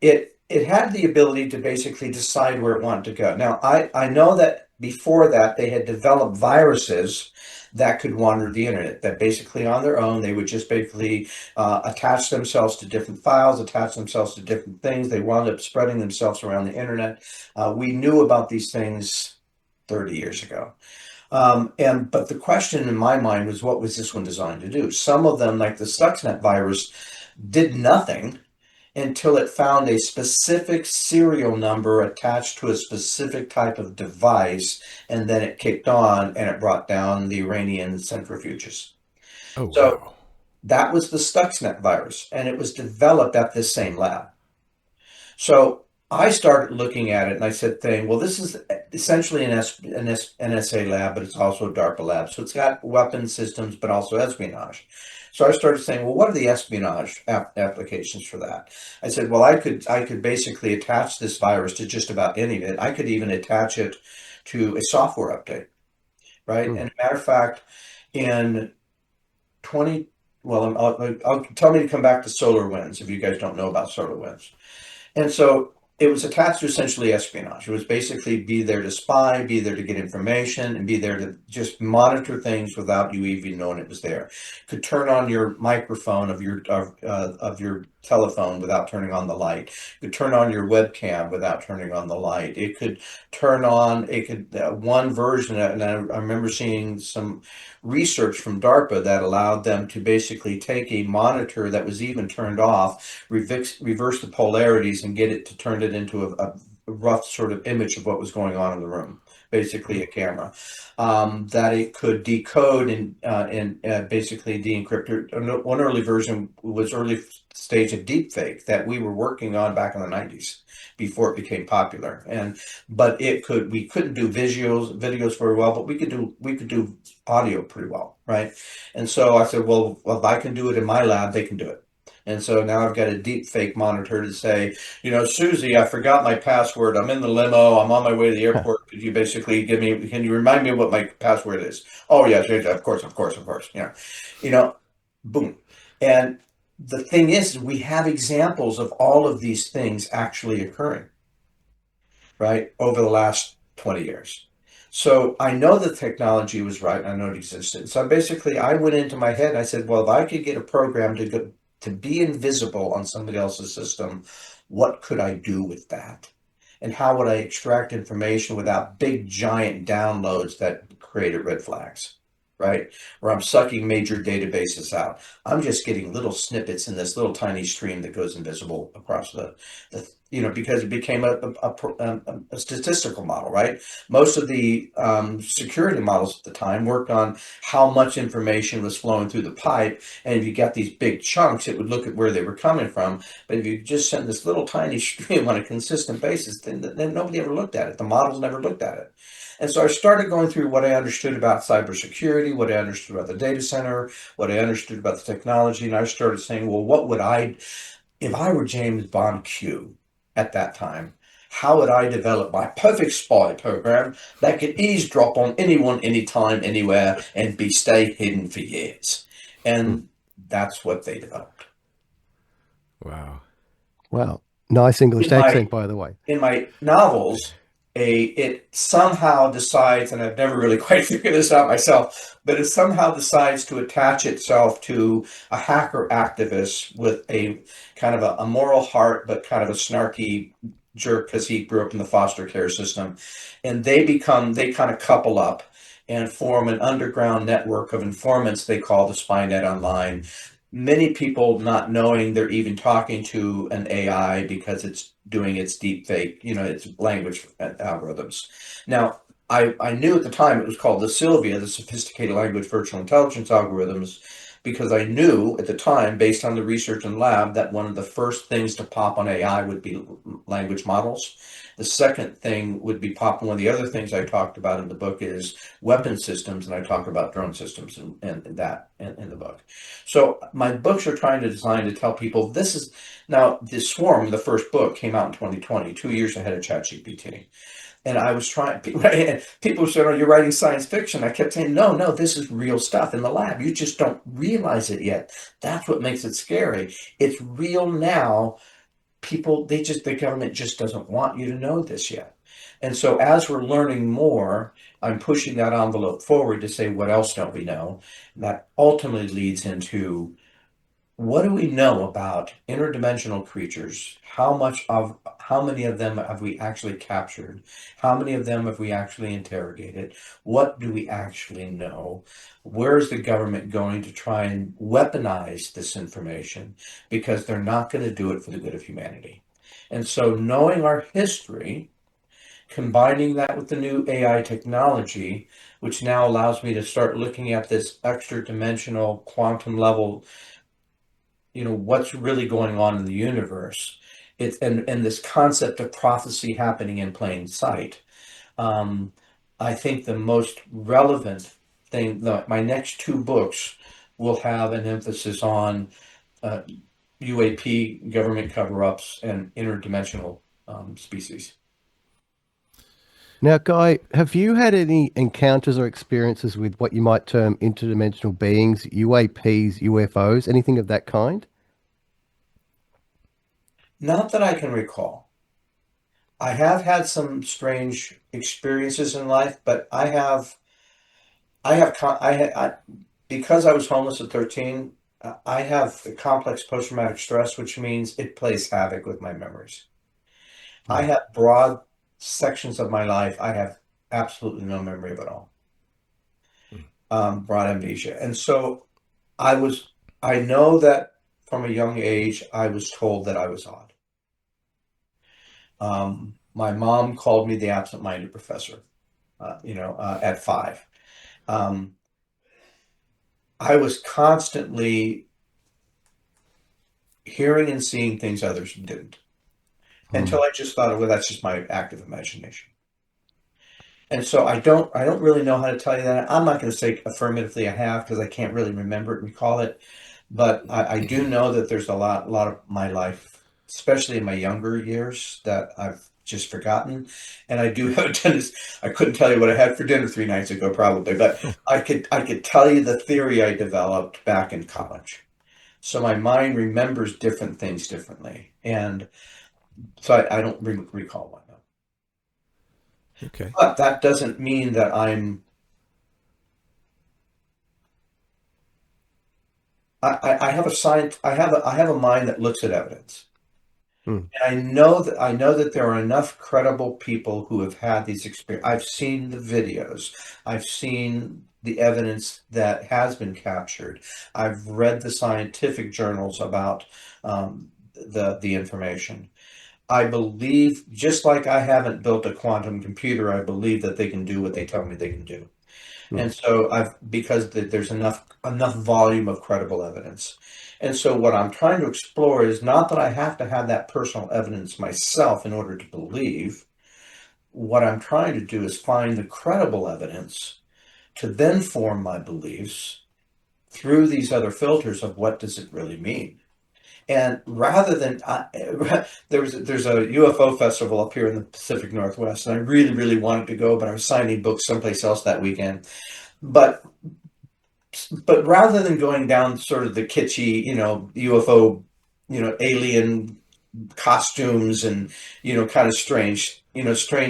it had the ability to basically decide where it wanted to go. Now, I know that before that, they had developed viruses that could wander the internet, that basically on their own, they would just basically attach themselves to different files, attach themselves to different things. They wound up spreading themselves around the internet. We knew about these things 30 years ago. But the question in my mind was, what was this one designed to do? Some of them, like the Stuxnet virus, did nothing until it found a specific serial number attached to a specific type of device, and then it kicked on and it brought down the Iranian centrifuges. Oh, So wow. that was the Stuxnet virus, and it was developed at this same lab. So I started looking at it and I said, well, this is essentially an NSA lab, but it's also a DARPA lab. So it's got weapon systems, but also espionage. So I started saying, well, what are the espionage applications for that? I said, well, I could basically attach this virus to just about any of it. I could even attach it to a software update, right? Hmm. And a matter of fact, in 20, I'll tell me to come back to solar winds if you guys don't know about solar winds. And so it was attached to essentially espionage. It was basically be there to spy, be there to get information, and be there to just monitor things without you even knowing it was there. Could turn on your microphone of your telephone without turning on the light. Could turn on your webcam without turning on the light. It could turn on. It could one version, and I remember seeing some research from DARPA that allowed them to basically take a monitor that was even turned off, reverse the polarities, and get it to turn it into a rough sort of image of what was going on in the room, basically a camera, that it could decode and basically de-encrypt. One early version was early stage of deepfake that we were working on back in the 90s before it became popular. And but we couldn't do videos very well, but we could do audio pretty well, right? And so I said, well, if I can do it in my lab, they can do it. And so now I've got a deep fake monitor to say, Susie, I forgot my password. I'm in the limo. I'm on my way to the airport. Could you basically can you remind me what my password is? Oh, yes, yes, of course, of course, of course. Yeah. Boom. And the thing is, we have examples of all of these things actually occurring, right, over the last 20 years. So I know the technology was right. I know it existed. So basically, I went into my head and I said, well, if I could get a program to be invisible on somebody else's system, what could I do with that? And how would I extract information without big, giant downloads that created red flags, right? Where I'm sucking major databases out. I'm just getting little snippets in this little tiny stream that goes invisible across because it became a statistical model, right? Most of the security models at the time worked on how much information was flowing through the pipe. And if you got these big chunks, it would look at where they were coming from. But if you just send this little tiny stream on a consistent basis, then nobody ever looked at it. The models never looked at it. And so I started going through what I understood about cybersecurity, what I understood about the data center, what I understood about the technology. And I started saying, well, if I were James Bond Q at that time, how would I develop my perfect spy program that could eavesdrop on anyone, anytime, anywhere, and stay hidden for years? Hmm. And that's what they developed. Wow. Wow. Nice English In my accent, by the way. in my novels, it somehow decides, and I've never really quite figured this out myself, but it somehow decides to attach itself to a hacker activist with a kind of a moral heart, but kind of a snarky jerk because he grew up in the foster care system, and they kind of couple up and form an underground network of informants they call the Spynet Online. Many people not knowing they're even talking to an AI because it's doing its deep fake, its language algorithms. Now, I knew at the time it was called the Sylvia, the Sophisticated Language Virtual Intelligence Algorithms, because I knew at the time, based on the research in lab, that one of the first things to pop on AI would be language models. The second thing would be popping. One of the other things I talked about in the book is weapon systems, and I talk about drone systems and that in the book. So my books are trying to design to tell people this is now the Swarm, the first book, came out in 2020, 2 years ahead of ChatGPT. And I was trying, and people said, "Oh, you're writing science fiction." I kept saying, "No, no, this is real stuff in the lab. You just don't realize it yet. That's what makes it scary. It's real now. The government just doesn't want you to know this yet." And so as we're learning more, I'm pushing that envelope forward to say, what else don't we know? And that ultimately leads into, what do we know about interdimensional creatures? How many of them have we actually captured? How many of them have we actually interrogated? What do we actually know? Where is the government going to try and weaponize this information? Because they're not going to do it for the good of humanity. And so knowing our history, combining that with the new AI technology, which now allows me to start looking at this extra dimensional quantum level, what's really going on in the universe. And this concept of prophecy happening in plain sight. Um, I think the most relevant thing, my next two books will have an emphasis on uh, UAP, government cover-ups, and interdimensional species. Now, Guy, have you had any encounters or experiences with what you might term interdimensional beings, UAPs, UFOs, anything of that kind? Not that I can recall. I have had some strange experiences in life, but because I was homeless at 13, I have complex post-traumatic stress, which means it plays havoc with my memories. I Mm. have broad sections of my life I have absolutely no memory of at all. Mm. Broad amnesia. And so I was, I know that from a young age, I was told that I was odd. My mom called me the absent-minded professor, at 5. Um, I was constantly hearing and seeing things others didn't Hmm. until I just thought, well, that's just my active imagination. And so I don't really know how to tell you that. I'm not going to say affirmatively I have because I can't really remember it and recall it. But I do know that there's a lot of my life, especially in my younger years, that I've just forgotten. And I do have a tendency, I couldn't tell you what I had for dinner 3 nights ago, probably, but I could tell you the theory I developed back in college. So my mind remembers different things differently. And so I don't recall one. No. Okay. But that doesn't mean that I have a science, I have a mind that looks at evidence. Hmm. And I know that there are enough credible people who have had these experiences. I've seen the videos. I've seen the evidence that has been captured. I've read the scientific journals about the information. I believe, just like I haven't built a quantum computer, I believe that they can do what they tell me they can do. Hmm. And so because there's enough volume of credible evidence. And so what I'm trying to explore is not that I have to have that personal evidence myself in order to believe. What I'm trying to do is find the credible evidence to then form my beliefs through these other filters of what does it really mean. And rather than there's a UFO festival up here in the Pacific Northwest, and I really, really wanted to go, but I was signing books someplace else that weekend. But but rather than going down sort of the kitschy, UFO, alien costumes and, kind of strange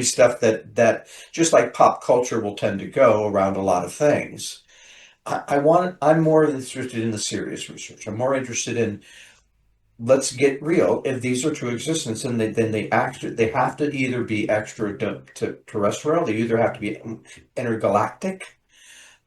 stuff that just like pop culture will tend to go around a lot of things. I'm more interested in the serious research. I'm more interested in, let's get real. If these are true existence, then they have to either be extra to terrestrial, they either have to be intergalactic,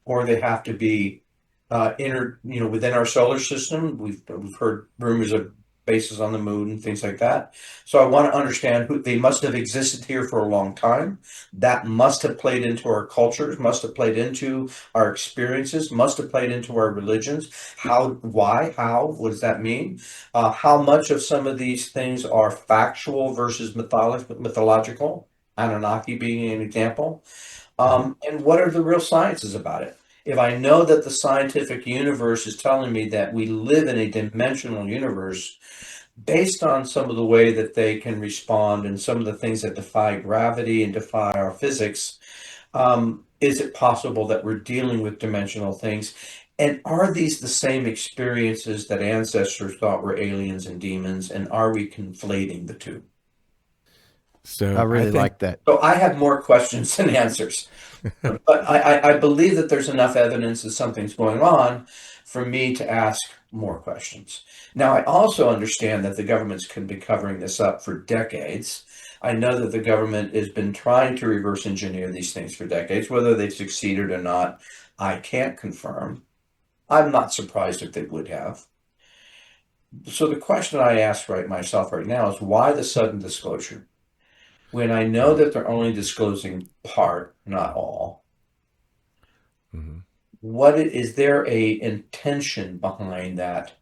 or they have to be within our solar system. We've heard rumors of bases on the moon and things like that. So I want to understand who they must have existed here for a long time. That must have played into our cultures, must have played into our experiences, must have played into our religions. How, why, how, what does that mean? How much of some of these things are factual versus mythological? Anunnaki being an example. Mhm. And what are the real sciences about it? If I know that the scientific universe is telling me that we live in a dimensional universe based on some of the way that they can respond and some of the things that defy gravity and defy our physics, is it possible that we're dealing with dimensional things? And are these the same experiences that ancestors thought were aliens and demons? And are we conflating the two? I So I really think like that. So I have more questions than answers. But I believe that there's enough evidence that something's going on for me to ask more questions. Now, I also understand that the government's can be covering this up for decades. I know that the government has been trying to reverse engineer these things for decades. Whether they've succeeded or not, I can't confirm. I'm not surprised if they would have. So the question I ask myself right now is, why the sudden disclosure? When I know mm, that they're only disclosing part, not all. mhm. What is there a intention behind that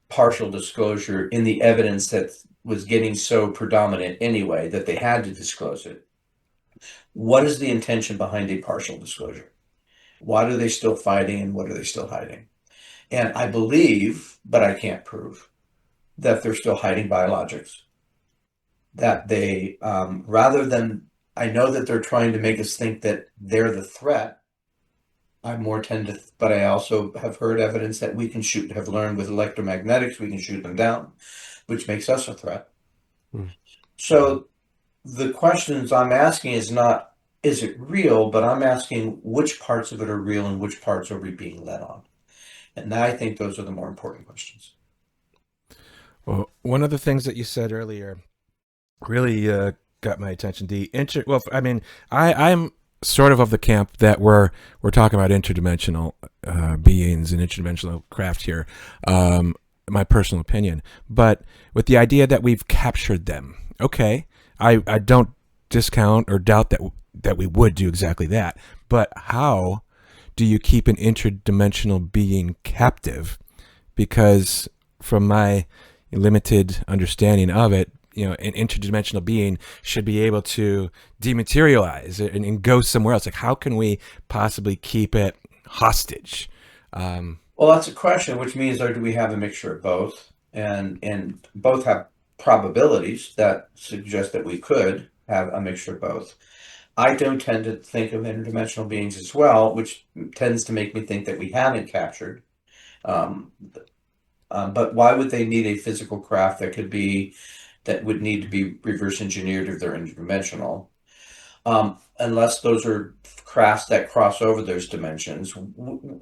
partial disclosure in the evidence that was getting so predominant anyway that they had to disclose it? What is the intention behind a partial disclosure? What are they still fighting and what are they still hiding? And I believe, but I can't prove, that they're still hiding biologics. That they, rather than, I know that they're trying to make us think that they're the threat. I more tend to, but I also have heard evidence that we can shoot, have learned with electromagnetics, we can shoot them down, which makes us a threat. Hmm. So the questions I'm asking is not, is it real, but I'm asking which parts of it are real and which parts are we being led on? And I think those are the more important questions. Well, one of the things that you said earlier really got my attention. Well, I mean, I'm sort of the camp that we're talking about interdimensional beings and interdimensional craft here. My personal opinion, but with the idea that we've captured them. Okay, I don't discount or doubt that we would do exactly that. But how do you keep an interdimensional being captive? Because from my limited understanding of it, an interdimensional being should be able to dematerialize and go somewhere else. Like, how can we possibly keep it hostage? Well, that's a question, which means do we have a mixture of both? And both have probabilities that suggest that we could have a mixture of both. I don't tend to think of interdimensional beings as well, which tends to make me think that we haven't captured. Um, but why would they need a physical craft that would need to be reverse engineered if they're interdimensional? Unless those are crafts that cross over those dimensions.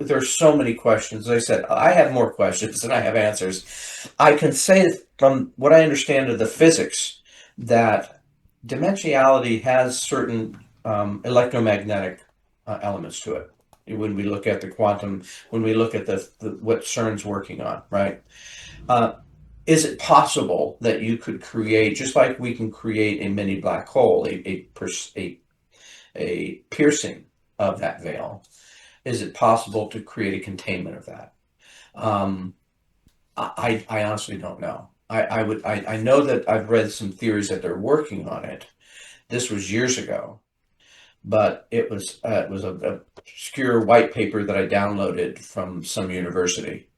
There's so many questions. As I said, I have more questions than I have answers. I can say from what I understand of the physics that dimensionality has certain electromagnetic elements to it. When we look at the quantum, when we look at what CERN's working on, right? Uh, is it possible that you could create, just like we can create a mini black hole, a piercing of that veil? Is it possible to create a containment of that? Um, I honestly don't know. I know that I've read some theories that they're working on it. This was years ago, but it was a obscure white paper that I downloaded from some university.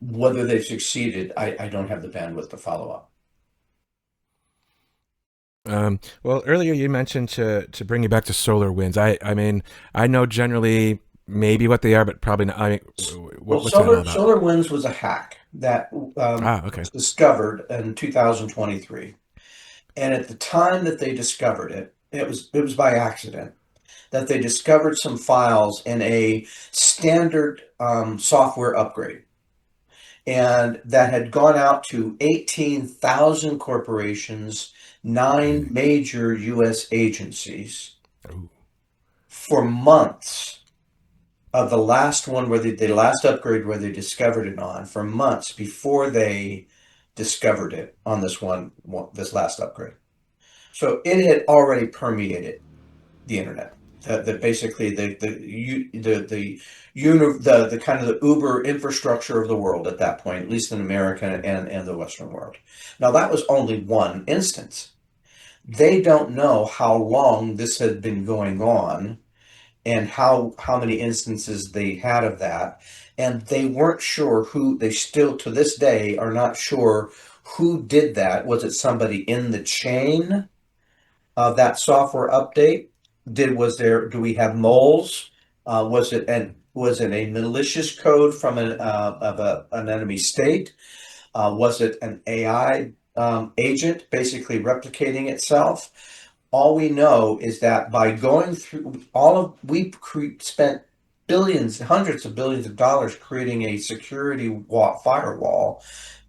Whether they've succeeded, I don't have the bandwidth to follow up. Well, earlier you mentioned to bring you back to solar winds. I mean, I know generally maybe what they are, but probably not. I mean, Well, what's that all about? Solar Winds was a hack that Okay. was discovered in 2023, and at the time that they discovered it, it was by accident that they discovered some files in a standard software upgrade, and that had gone out to 18,000 corporations, nine major U.S. agencies Ooh. for months of the last one where the last upgrade where they discovered it on for months before they discovered it on this last upgrade. So it had already permeated the internet. Basically the kind of the Uber infrastructure of the world at that point, at least in America and the Western world. Now that was only one instance. They don't know how long this had been going on and how many instances they had of that, and they weren't sure who. They still to this day are not sure who did that. Was it somebody in the chain of that software update? Do we have moles? Was it a malicious code from an enemy state? Was it an AI agent basically replicating itself? All we know is that by going through spent billions, hundreds of billions of dollars creating a security firewall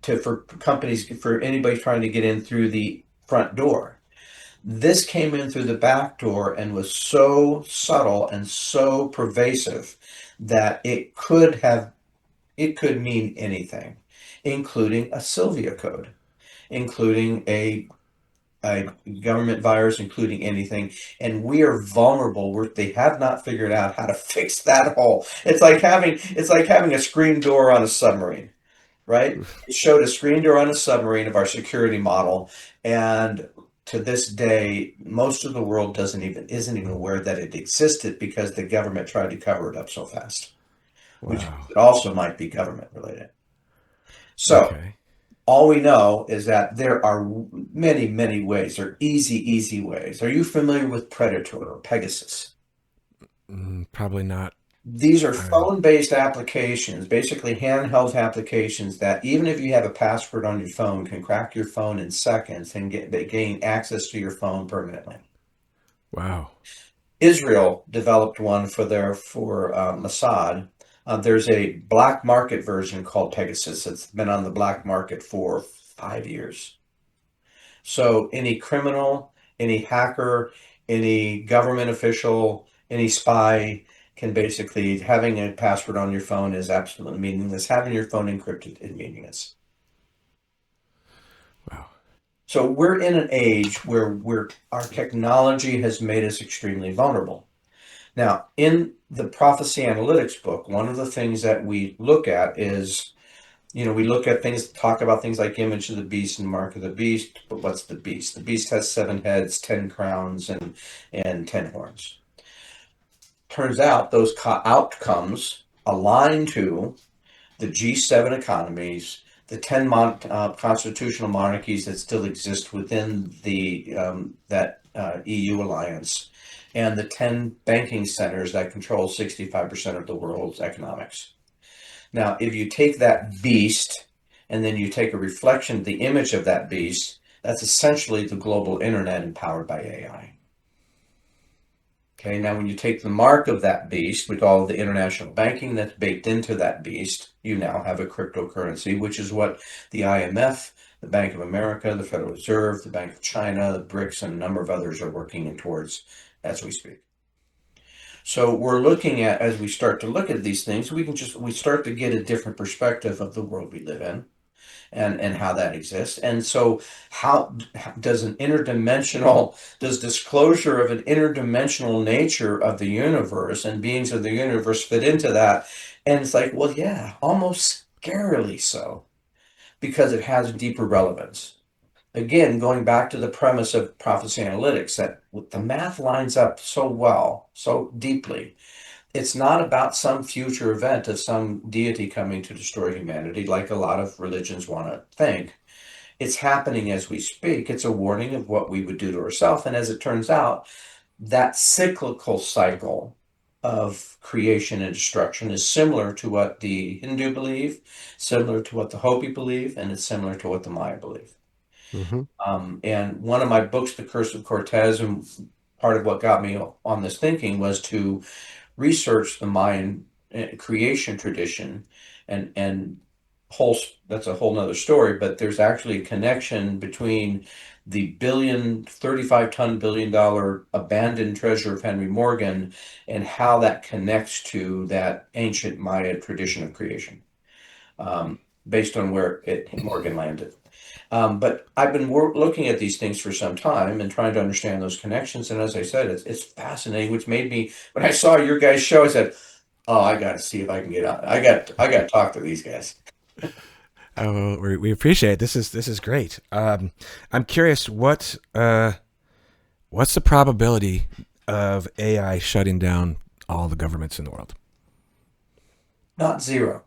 for companies, for anybody trying to get in through the front door. This came in through the back door and was so subtle and so pervasive that it could mean anything, including a Sylvia code, including a government virus, including anything, and we are vulnerable. They have not figured out how to fix that hole. It's like having a screen door on a submarine, right? It showed a screen door on a submarine of our security model, and to this day, most of the world isn't even aware that it existed because the government tried to cover it up so fast, which Wow. it also might be government related. So Okay. all we know is that there are many, many ways. There are easy ways. Are you familiar with Predator or Pegasus? Probably not. These are I, phone-based applications, basically handheld applications that even if you have a password on your phone, can crack your phone in seconds and gain access to your phone permanently. wow. Israel developed one for Mossad. There's a black market version called Pegasus. It's been on the black market for 5 years. So any criminal, any hacker, any government official, any spy can basically having a password on your phone is absolutely meaningless. Having your phone encrypted is meaningless. Wow. So we're in an age where our technology has made us extremely vulnerable. Now, in the prophecy analytics book, one of the things that we look at is, we look at things, talk about things like image of the beast and mark of the beast, but what's the beast? The beast has 7 heads, 10 crowns, and 10 horns. Turns out those outcomes align to the G7 economies, the 10 constitutional monarchies that still exist within the that EU alliance, and the 10 banking centers that control 65% of the world's economics. Now, if you take that beast and then you take a reflection of the image of that beast, that's essentially the global internet empowered by AI. Okay, now when you take the mark of that beast with all of the international banking that's baked into that beast, you now have a cryptocurrency, which is what the IMF, the Bank of America, the Federal Reserve, the Bank of China, the BRICS, and a number of others are working towards as we speak. So we're looking at, as we start to look at these things, we start to get a different perspective of the world we live in and how that exists. And so how does does disclosure of an interdimensional nature of the universe and beings of the universe fit into that? And it's like, well, yeah, almost scarily so, because it has deeper relevance. Again, going back to the premise of prophecy analytics, that the math lines up so well, so deeply. It's not about some future event of some deity coming to destroy humanity, like a lot of religions want to think. It's happening as we speak. It's a warning of what we would do to ourselves. And as it turns out, that cyclical cycle of creation and destruction is similar to what the Hindu believe, similar to what the Hopi believe, and it's similar to what the Maya believe. Hmm. And one of my books, The Curse of Cortez, and part of what got me on this thinking was to research the Mayan creation tradition and whole that's a whole nother story, but there's actually a connection between the 35-ton billion-dollar abandoned treasure of Henry Morgan and how that connects to that ancient Maya tradition of creation, based on where Morgan landed. But I've been looking at these things for some time and trying to understand those connections. And as I said, it's fascinating, which made me, when I saw your guys' show, I said, "Oh, I got to see if I can get out. I got to talk to these guys." Oh, we appreciate it. This is great. I'm curious what's the probability of AI shutting down all the governments in the world? Not zero,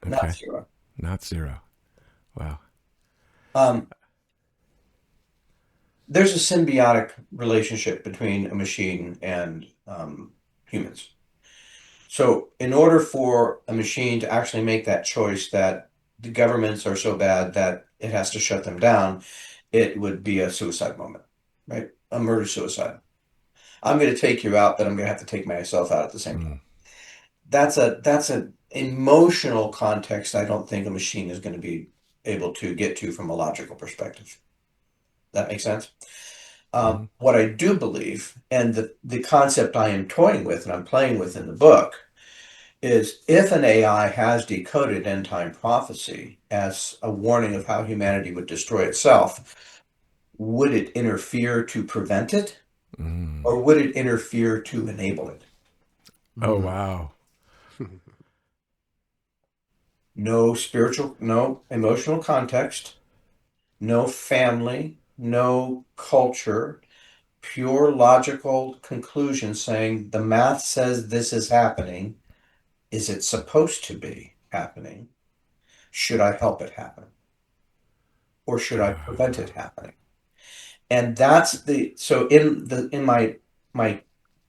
not Okay, zero. not zero. Wow. Um, there's a symbiotic relationship between a machine and humans. So, in order for a machine to actually make that choice that the governments are so bad that it has to shut them down, it would be a suicide moment, right? A murder suicide. I'm going to take you out, but I'm going to have to take myself out at the same time. Mm, That's an emotional context I don't think a machine is going to be able to get to from a logical perspective. That makes sense? mhm, What I do believe, and the concept I am toying with and I'm playing with in the book, is if an AI has decoded end time prophecy as a warning of how humanity would destroy itself, would it interfere to prevent it, mm. or would it interfere to enable it? Oh Mm. wow. No emotional context, no family, no culture, pure logical conclusion saying the math says this is happening. Is it supposed to be happening? Should I help it happen? Or should I prevent it happening? And that's the so in my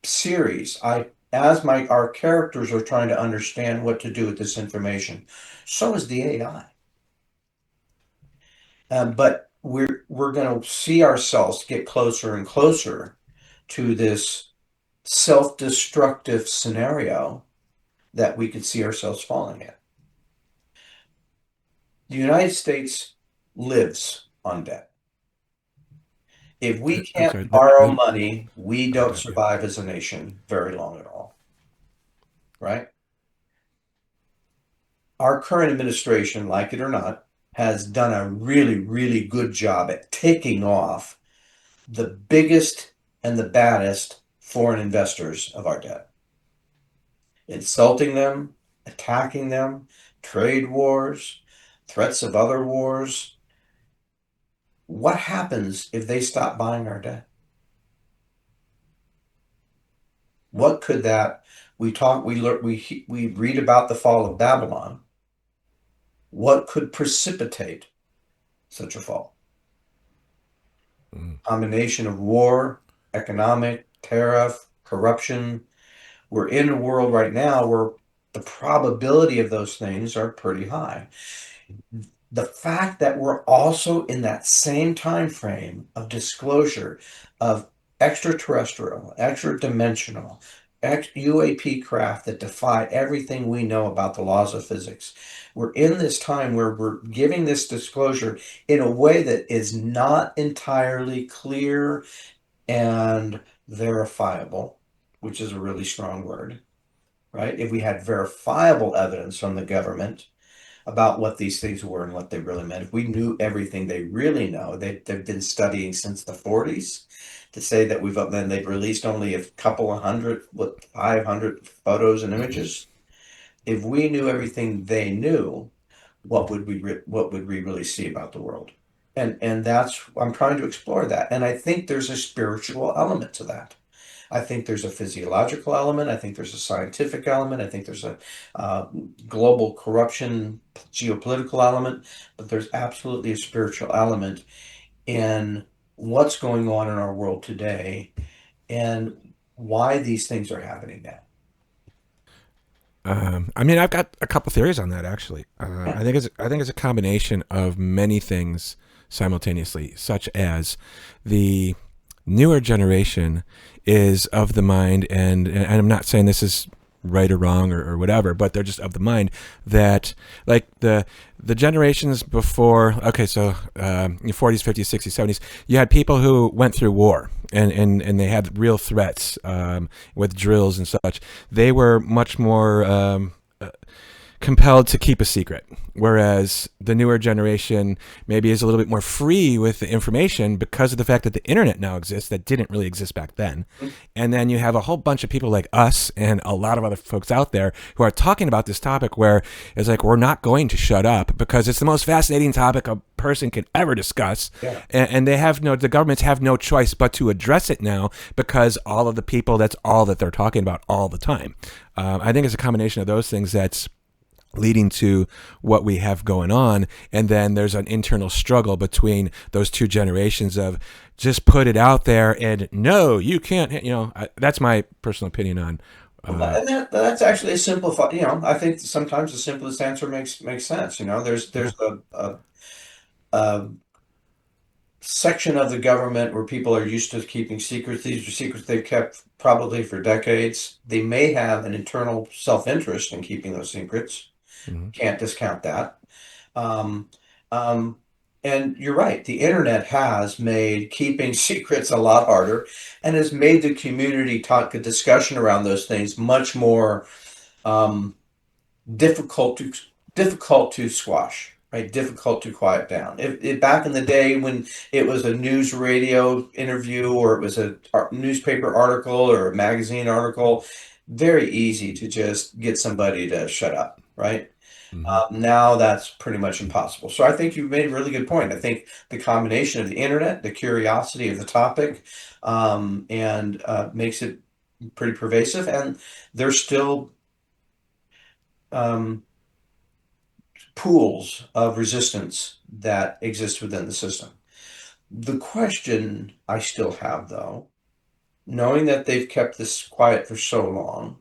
series, I as our characters are trying to understand what to do with this information, so is the AI. But we're going to see ourselves get closer and closer to this self-destructive scenario that we could see ourselves falling in. The United States lives on debt. If we I'm sorry. can't borrow money, we don't Debt, yeah. survive as a nation very long at all, right? Our current administration, like it or not, has done a really, really good job at ticking off the biggest and the baddest foreign investors of our debt, insulting them, attacking them, trade wars, threats of other wars. What happens if they stop buying our debt? What could that? We talk. We learn. We read about the fall of Babylon. What could precipitate such a fall? Mm. Combination of war, economic, tariff, corruption. We're in a world right now where the probability of those things are pretty high. The fact that we're also in that same time frame of disclosure of extraterrestrial, extra dimensional, UAP craft that defy everything we know about the laws of physics. We're in this time where we're giving this disclosure in a way that is not entirely clear and verifiable, which is a really strong word, right? If we had verifiable evidence from the government about what these things were and what they really meant, if we knew everything they really know, they've been studying since the 40s, to say that they've released only a couple of hundred, 500 photos and images. If we knew everything they knew, what would we really see about the world? And that's, I'm trying to explore that. And I think there's a spiritual element to that. I think there's a physiological element. I think there's a scientific element. I think there's a uh, global corruption, geopolitical element, but there's absolutely a spiritual element in what's going on in our world today and why these things are happening now. I mean, I've got a couple theories on that actually. Yeah. I think it's a combination of many things simultaneously, such as the newer generation is of the mind, and I'm not saying this is right or wrong or whatever, but they're just of the mind that like the generations before, okay, so in the 40s, 50s, 60s, 70s, you had people who went through war and they had real threats with drills and such. They were much more compelled to keep a secret, whereas the newer generation maybe is a little bit more free with the information because of the fact that the internet now exists that didn't really exist back then. And then you have a whole bunch of people like us and a lot of other folks out there who are talking about this topic where it's like we're not going to shut up because it's the most fascinating topic a person can ever discuss. Yeah. And they have the governments have no choice but to address it now because all of the people, that's all that they're talking about all the time. I think it's a combination of those things that's leading to what we have going on. And then there's an internal struggle between those two generations of just put it out there and no, you can't, that's my personal opinion on. And that's actually a simplified, I think sometimes the simplest answer makes sense. There's a section of the government where people are used to keeping secrets. These are secrets they've kept probably for decades. They may have an internal self-interest in keeping those secrets. Mm-hmm. Can't discount that. Um, um, and you're right, the internet has made keeping secrets a lot harder and has made the community talk a discussion around those things much more um, difficult to squash, right? Difficult to quiet down. If back in the day when it was a news radio interview or it was a newspaper article or a magazine article, very easy to just get somebody to shut up, right? Mm-hmm. Now that's pretty much impossible. So I think you've made a really good point. I think the combination of the internet, the curiosity of the topic, and makes it pretty pervasive. And there's still um, pools of resistance that exist within the system. The question I still have, though, knowing that they've kept this quiet for so long,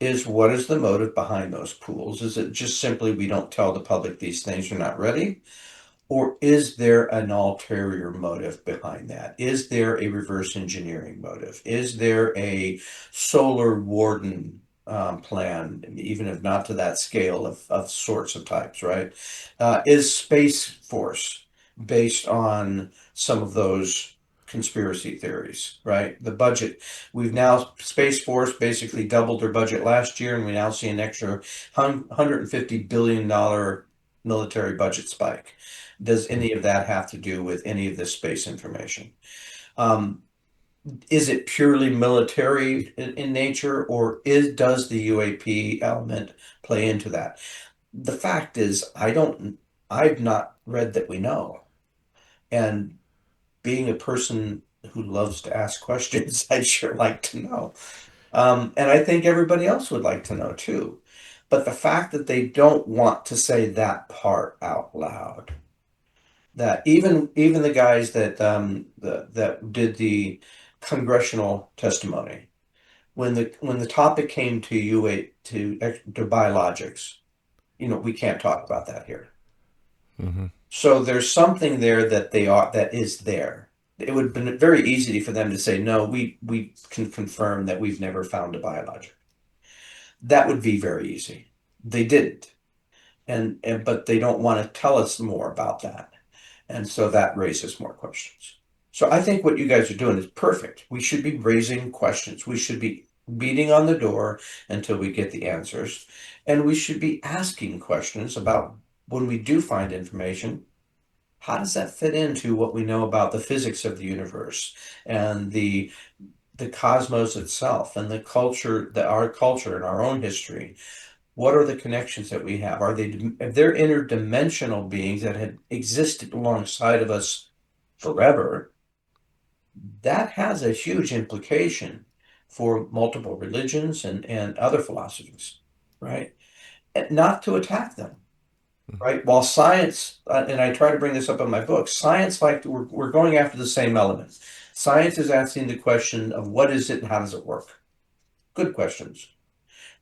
is what is the motive behind those pools? Is it just simply we don't tell the public these things are not ready? Or is there an ulterior motive behind that? Is there a reverse engineering motive? Is there a solar warden plan, even if not to that scale of sorts of types, right? Is Space Force based on some of those conspiracy theories, right? The budget, we've now, Space Force basically doubled their budget last year, and we now see an extra $150 billion military budget spike. Does any of that have to do with any of this space information? Um, is it purely military in nature, or does the UAP element play into that? The fact is, I've not read that we know. And being a person who loves to ask questions, I'd sure like to know. And I think everybody else would like to know too. But the fact that they don't want to say that part out loud, that even the guys that did the congressional testimony, when the topic came to to biologics, we can't talk about that here. Mm-hmm. So there's something there that is there. It would have been very easy for them to say, no, we can confirm that we've never found a biologic. That would be very easy. They didn't. And but they don't want to tell us more about that. And so that raises more questions. So I think what you guys are doing is perfect. We should be raising questions. We should be beating on the door until we get the answers. And we should be asking questions about when we do find information, how does that fit into what we know about the physics of the universe and the cosmos itself and the culture, our culture and our own history? What are the connections that we have? If they're interdimensional beings that had existed alongside of us forever, that has a huge implication for multiple religions and other philosophies, right? And not to attack them, right? While science, and I try to bring this up in my book, science, like we're going after the same elements. Science is asking the question of what is it and how does it work? Good questions.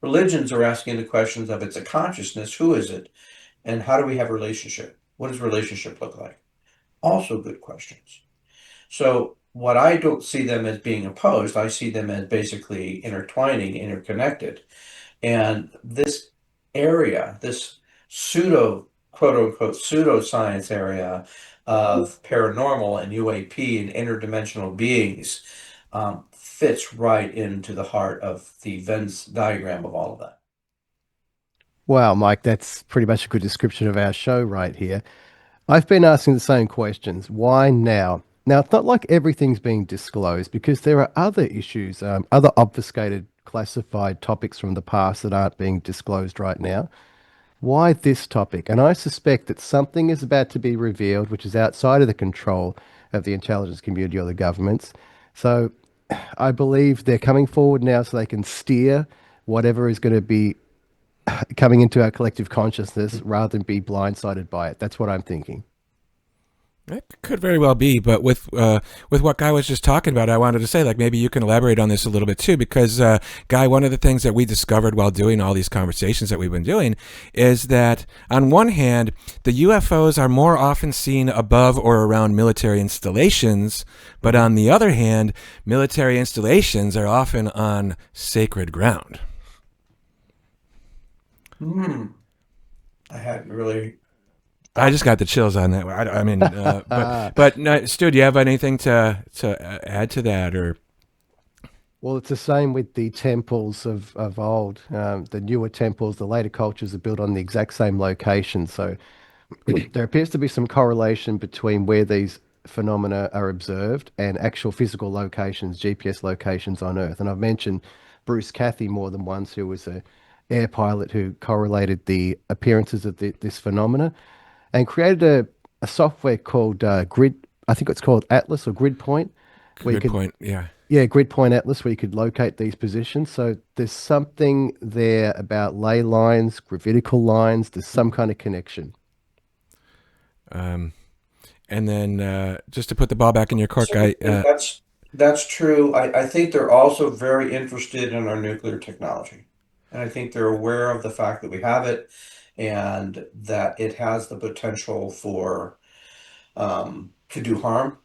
Religions are asking the questions of it's a consciousness, who is it, and how do we have a relationship? What does relationship look like? Also good questions. So what I don't see them as being opposed, I see them as basically intertwining, interconnected. And this area, this pseudo, quote unquote, pseudoscience area of paranormal and UAP and interdimensional beings fits right into the heart of the Venn diagram of all of that. Wow, Mike, that's pretty much a good description of our show right here. I've been asking the same questions. Why now? Now, it's not like everything's being disclosed because there are other issues, other obfuscated, classified topics from the past that aren't being disclosed right now. Why this topic? And I suspect that something is about to be revealed which is outside of the control of the intelligence community or the governments. So I believe they're coming forward now so they can steer whatever is going to be coming into our collective consciousness rather than be blindsided by it. That's what I'm thinking. It could very well be, but with what Guy was just talking about, I wanted to say, like, maybe you can elaborate on this a little bit too, because Guy, one of the things that we discovered while doing all these conversations that we've been doing is that on one hand, the UFOs are more often seen above or around military installations, but on the other hand, military installations are often on sacred ground. I hadn't really. I just got the chills on that. I mean, but no, Stu, do you have anything to add to that, or? Well, it's the same with the temples of old. The newer temples, the later cultures are built on the exact same location. So there appears to be some correlation between where these phenomena are observed and actual physical locations, GPS locations on Earth. And I've mentioned Bruce Cathy more than once, who was a air pilot who correlated the appearances of this phenomena and created a software called Grid. I think it's called Atlas or Grid Point. Good point. Yeah. Yeah, Grid Point Atlas, where you could locate these positions. So there's something there about ley lines, gravitical lines. There's some kind of connection. And then just to put the ball back in your court, Guy. That's true. I think they're also very interested in our nuclear technology. And I think they're aware of the fact that we have it and that it has the potential for to do harm.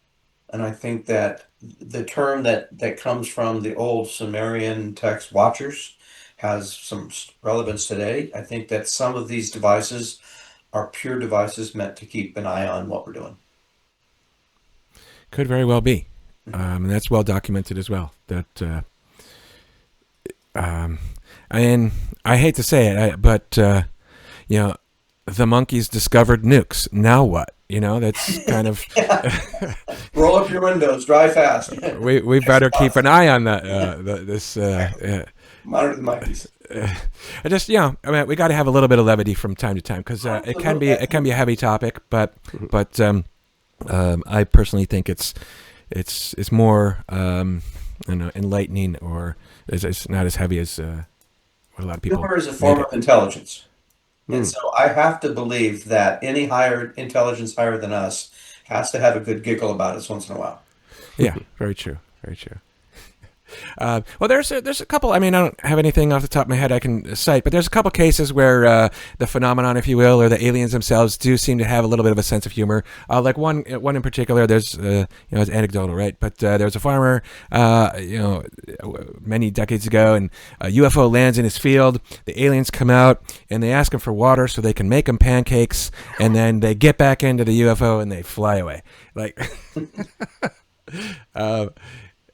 And I think that the term that comes from the old Sumerian text watchers has some relevance today. I think that some of these devices are pure devices meant to keep an eye on what we're doing. Could very well be. Mhm. And that's well documented as well. That, and I hate to say it, but you know, the monkeys discovered nukes. Now what? You know, that's kind of Roll up your windows, drive fast. we better keep an eye on this. Monitor the monkeys. I just, I mean, we got to have a little bit of levity from time to time because it can be a heavy topic, but I personally think it's more enlightening, or it's not as heavy as what a lot of people. Humor is a form of intelligence. Hmm. And so I have to believe that any higher intelligence higher than us has to have a good giggle about us once in a while. Yeah, very true. Very true. Well, there's a couple. I mean, I don't have anything off the top of my head I can cite, but there's a couple cases where the phenomenon, if you will, or the aliens themselves do seem to have a little bit of a sense of humor. Like one in particular, there's it's anecdotal, right? But there was a farmer, many decades ago, and a UFO lands in his field. The aliens come out and they ask him for water so they can make him pancakes, and then they get back into the UFO and they fly away. Like.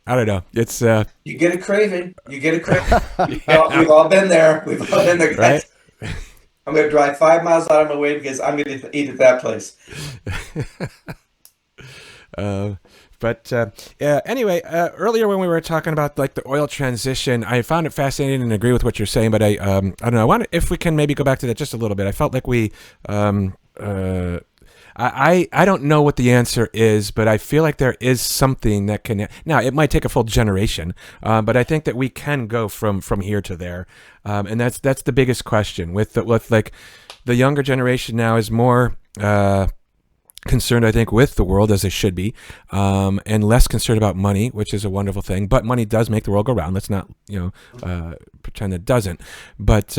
I don't know. It's You get a craving. You get a craving. We've all been there. We've all been there, guys. right. I'm going to drive 5 miles out of my way because I'm going to eat at that place. Anyway, earlier when we were talking about like the oil transition, I found it fascinating and agree with what you're saying. But I don't know. I wonder if we can maybe go back to that just a little bit. I felt like we. I don't know what the answer is, but I feel like there is something that can. Now, it might take a full generation, but I think that we can go from here to there, and that's the biggest question. With like the younger generation now is more concerned, I think, with the world as they should be, and less concerned about money, which is a wonderful thing. But money does make the world go round. Let's not pretend it doesn't. But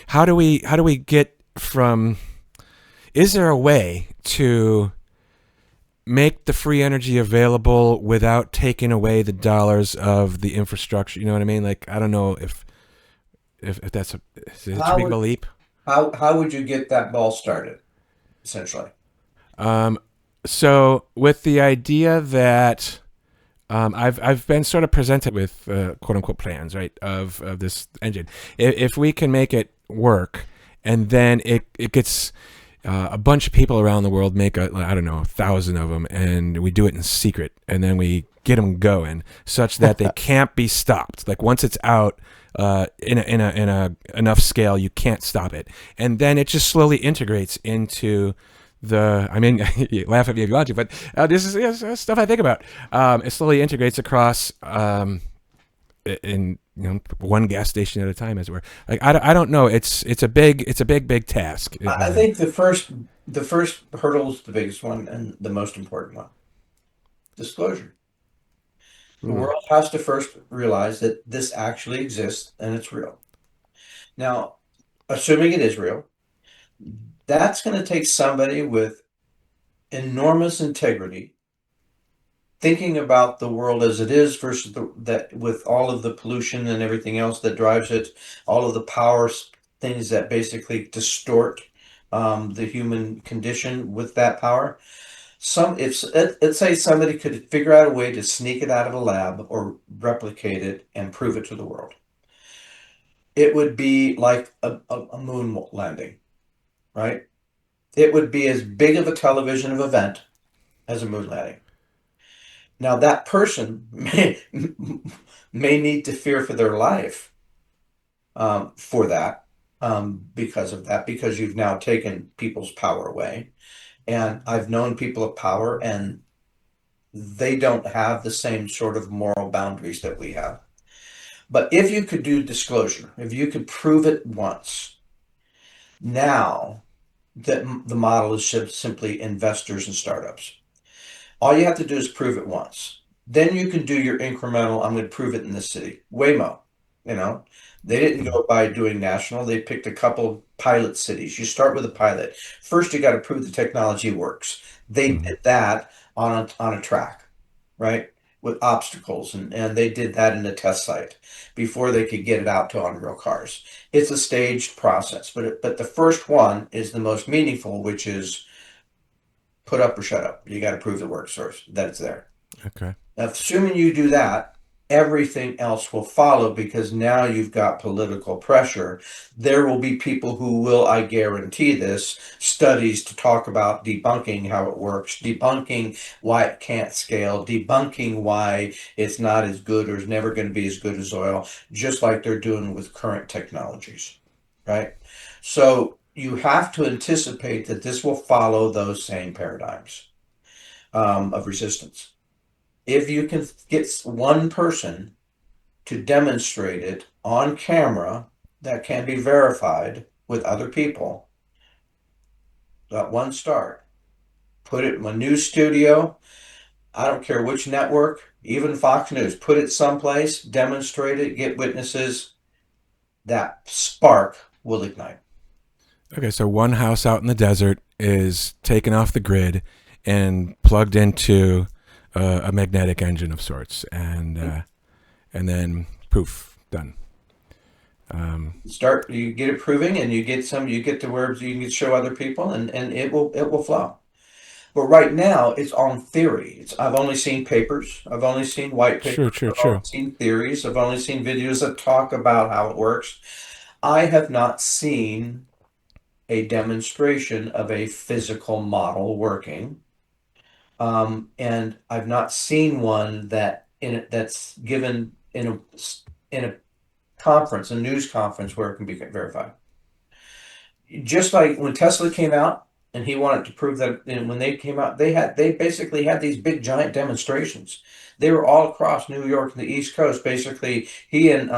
how do we get from? Is there a way to make the free energy available without taking away the dollars of the infrastructure? You know what I mean? Like, I don't know if that's is it too big of a leap? How would you get that ball started, essentially? So with the idea that I've been sort of presented with quote unquote plans, right, of this engine. If we can make it work, and then it gets. A bunch of people around the world make 1,000 of them, and we do it in secret, and then we get them going such that they can't be stopped. Like once it's out in a enough scale, you can't stop it, and then it just slowly integrates into the. I mean, you laugh at me if you want to, but this is stuff I think about. It slowly integrates across. In one gas station at a time, as it were. Like I don't know. It's a big task. I think the first hurdle is the biggest one and the most important one. Disclosure. The world has to first realize that this actually exists and it's real. Now, assuming it is real, that's going to take somebody with enormous integrity thinking about the world as it is versus that with all of the pollution and everything else that drives it, all of the power things that basically distort the human condition with that power. Let's say somebody could figure out a way to sneak it out of a lab or replicate it and prove it to the world. It would be like a moon landing, right? It would be as big of a television event as a moon landing. Now, that person may need to fear for their life for that, because of that, because you've now taken people's power away. And I've known people of power, and they don't have the same sort of moral boundaries that we have. But if you could do disclosure, if you could prove it once, now that the model is simply investors and startups. All you have to do is prove it once. Then you can do your incremental, I'm going to prove it in this city. Waymo. You know, they didn't go by doing national. They picked a couple pilot cities. You start with a pilot. First, you got to prove the technology works. They Mhm. did that on a track, right? With obstacles, and they did that in a test site before they could get it out to on real cars. It's a staged process, but the first one is the most meaningful, which is put up or shut up. You got to prove the work source that it's there. Okay. Now, assuming you do that, everything else will follow because now you've got political pressure. There will be people who will, I guarantee this, studies to talk about debunking how it works, debunking why it can't scale, debunking why it's not as good or is never going to be as good as oil, just like they're doing with current technologies, right? So you have to anticipate that this will follow those same paradigms of resistance. If you can get one person to demonstrate it on camera that can be verified with other people, that one start, put it in a news studio, I don't care which network, even Fox News, put it someplace, demonstrate it, get witnesses, that spark will ignite. Okay, so one house out in the desert is taken off the grid and plugged into a magnetic engine of sorts, and then poof, done. Start, you get it proving, and you get to where you can show other people, and it will flow. But right now, it's on theory. I've only seen papers. I've only seen white True, papers. true, I've only true. seen theories. I've only seen videos that talk about how it works. I have not seen a demonstration of a physical model working. And I've not seen one that's given in a conference, a news conference where it can be verified. Just like when Tesla came out and he wanted to prove that, and when they came out, they basically had these big giant demonstrations. They were all across New York and the East Coast. Basically, he and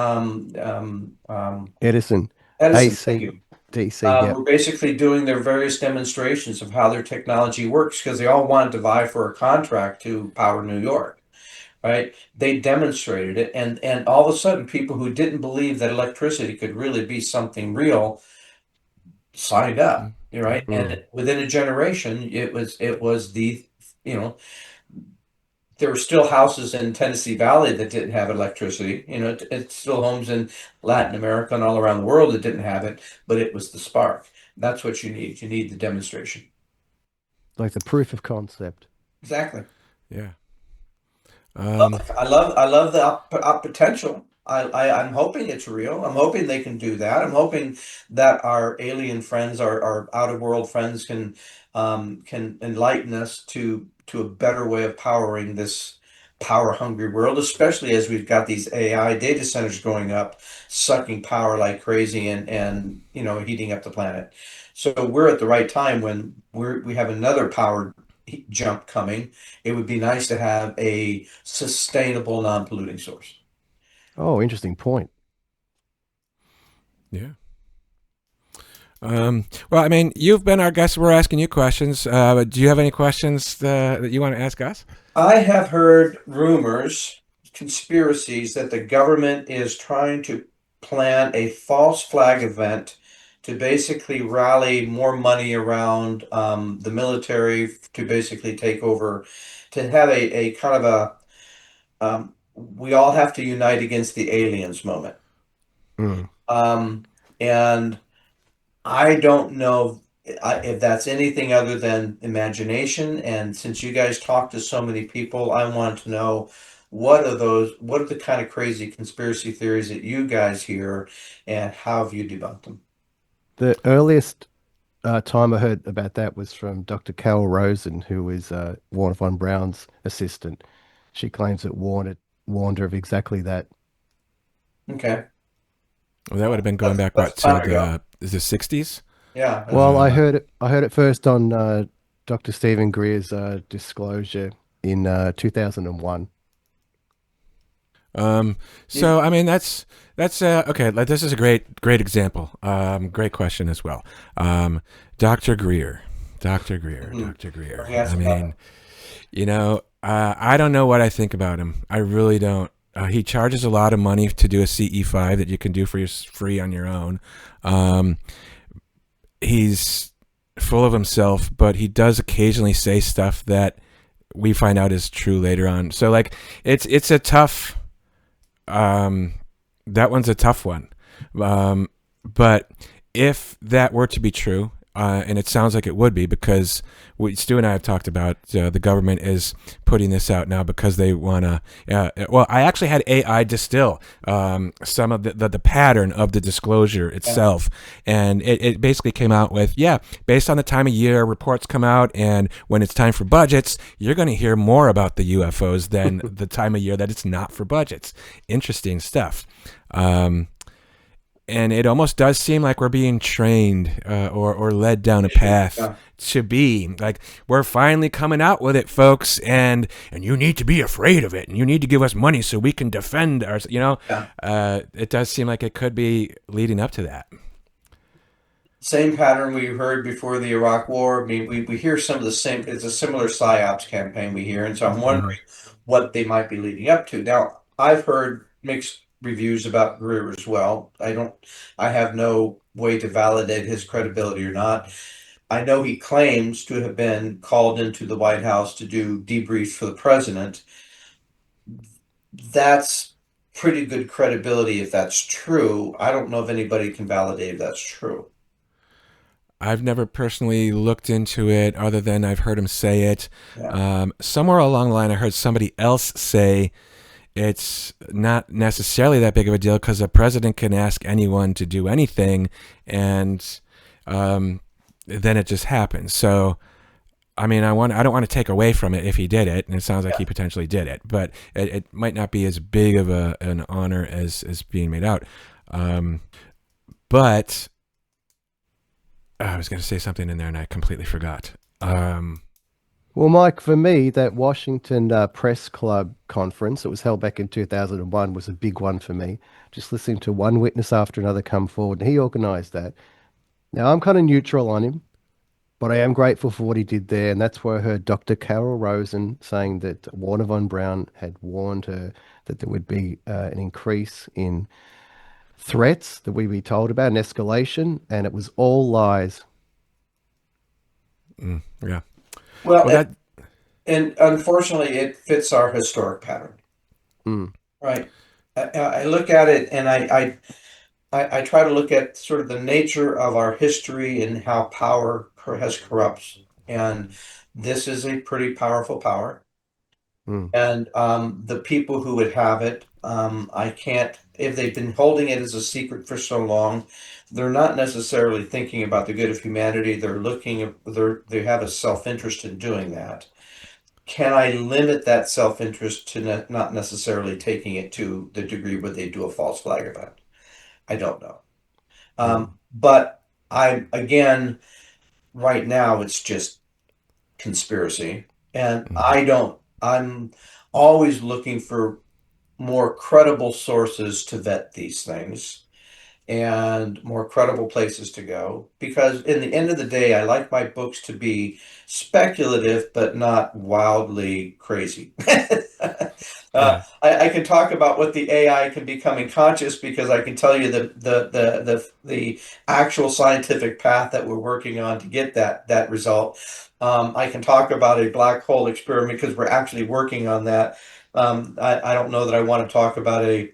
Edison, Edison, thank AC, you, DC. Yep. were basically doing their various demonstrations of how their technology works because they all wanted to vie for a contract to power New York. Right? They demonstrated it, and all of a sudden, people who didn't believe that electricity could really be something real signed Mm, up, right? yeah. And within a generation, it was the, you know, there were still houses in Tennessee Valley that didn't have electricity. It's still homes in Latin America and all around the world that didn't have it, but it was the spark. That's what you need. You need the demonstration. Like the proof of concept. Exactly. Yeah. Um, I love the potential. I'm hoping it's real. I'm hoping they can do that. I'm hoping that our alien friends, our out of world friends, can enlighten us to a better way of powering this power hungry world, especially as we've got these AI data centers going up, sucking power like crazy and heating up the planet. So we're at the right time when we have another power jump coming. It would be nice to have a sustainable, non-polluting source. Oh, interesting point. yeah. Well, I mean, you've been our guest. We're asking you questions. Do you have any questions that you want to ask us? I have heard rumors, conspiracies that the government is trying to plan a false flag event to basically rally more money around the military to basically take over, to have a kind of we all have to unite against the aliens moment. Mm. And I don't know if that's anything other than imagination. And since you guys talk to so many people, I want to know what are the kind of crazy conspiracy theories that you guys hear, and how have you debunked them? The earliest time I heard about that was from Dr. Carol Rosen, who is Warner von Braun's assistant. She claims that warned her of exactly that. Okay. Well, that would have been going That's, back that's what to time ago. is the '60s? Yeah. Well, Uh, I heard it first on Dr. Stephen Greer's disclosure in 2001. Um, so I mean that's okay. Like, this is a great example. Great question as well. Dr. Greer, Dr. Greer, Mhm. Dr. Greer. Yes, I mean, I don't know what I think about him. I really don't. He charges a lot of money to do a CE5 that you can do for your free on your own. Um, he's full of himself, but he does occasionally say stuff that we find out is true later on. So like it's a tough that one's a tough one. But if that were to be true, and it sounds like it would be, because Stu and I have talked about, the government is putting this out now because they want to. Well, I actually had AI distill some of the pattern of the disclosure itself, and it basically came out with, based on the time of year reports come out, and when it's time for budgets, you're going to hear more about the UFOs than the time of year that it's not for budgets. Interesting stuff. And it almost does seem like we're being trained or led down a path to be like, we're finally coming out with it, folks, and you need to be afraid of it, and you need to give us money so we can defend our. It does seem like it could be leading up to that. Same pattern we heard before the Iraq War. I mean, we hear some of the same. It's a similar psyops campaign we hear, and so I'm wondering what they might be leading up to. Now, I've heard mixed reviews about Greer as well. I have no way to validate his credibility or not. I know he claims to have been called into the White House to do debriefs for the president. That's pretty good credibility if that's true. I don't know if anybody can validate if that's true. I've never personally looked into it, other than I've heard him say it. Yeah. Somewhere along the line, I heard somebody else say it's not necessarily that big of a deal because the president can ask anyone to do anything, and then it just happens. So, I mean, I don't want to take away from it if he did it, and it sounds like he potentially did it, but it might not be as big of an honor as being made out. But I was going to say something in there and I completely forgot. Well, Mike, for me, that Washington Press Club conference that was held back in 2001 was a big one for me. Just listening to one witness after another come forward, and he organized that. Now, I'm kind of neutral on him, but I am grateful for what he did there. And that's where I heard Dr. Carol Rosen saying that Warner von Braun had warned her that there would be an increase in threats that we be told about, an escalation, and it was all lies. Yeah. Well, that and unfortunately, it fits our historic pattern, Mm. right? I look at it and I try to look at sort of the nature of our history and how power has corrupts. And this is a pretty powerful power. Mm. And the people who would have it, I can't, if they've been holding it as a secret for so long, they're not necessarily thinking about the good of humanity. They have a self-interest in doing that. Can I limit that self-interest to not necessarily taking it to the degree where they do a false flag event? I don't know. But again, right now it's just conspiracy. And I'm always looking for more credible sources to vet these things and more credible places to go. Because in the end of the day, I like my books to be speculative, but not wildly crazy. I can talk about what the AI can becoming conscious because I can tell you the actual scientific path that we're working on to get that result. I can talk about a black hole experiment because we're actually working on that. I don't know that I want to talk about a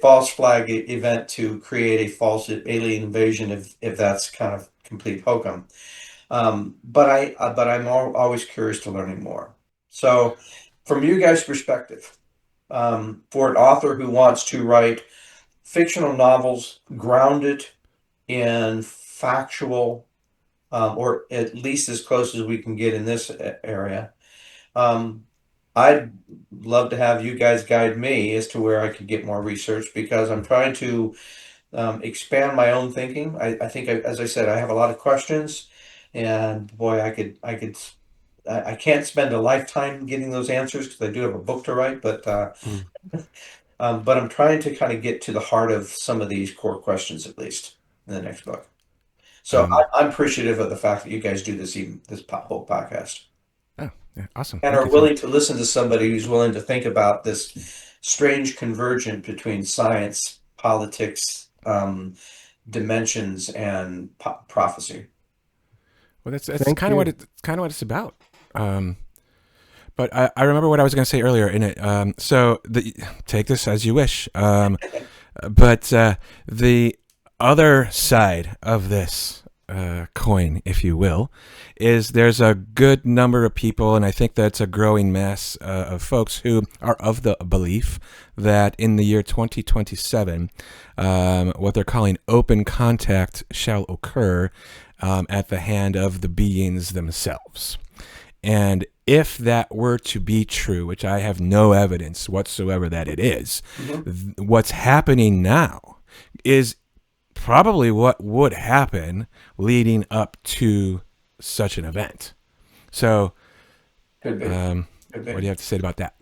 false flag event to create a false alien invasion if that's kind of complete hokum. But I'm always curious to learning more. So, from you guys' perspective, for an author who wants to write fictional novels grounded in factual, or at least as close as we can get in this area, I'd love to have you guys guide me as to where I could get more research because I'm trying to expand my own thinking. I think, as I said, I have a lot of questions, and boy, I can't spend a lifetime getting those answers because I do have a book to write, but I'm trying to kind of get to the heart of some of these core questions at least in the next book. So I'm appreciative of the fact that you guys do this whole podcast Oh, yeah, awesome. and Thank are you, Phil. willing to listen to somebody who's willing to think about this strange convergence between science, politics, dimensions, and prophecy. Well, that's Thank kind of you. what it's about. Um, but I remember what I was going to say earlier in it. Take this as you wish. But the other side of this coin, if you will, is there's a good number of people, and I think that's a growing mass of folks who are of the belief that in the year 2027, what they're calling open contact shall occur at the hand of the beings themselves. And if that were to be true, which I have no evidence whatsoever that it is, Mhm. what's happening now is probably what would happen leading up to such an event. So, Could be. um, Could what do be. you have to say about that?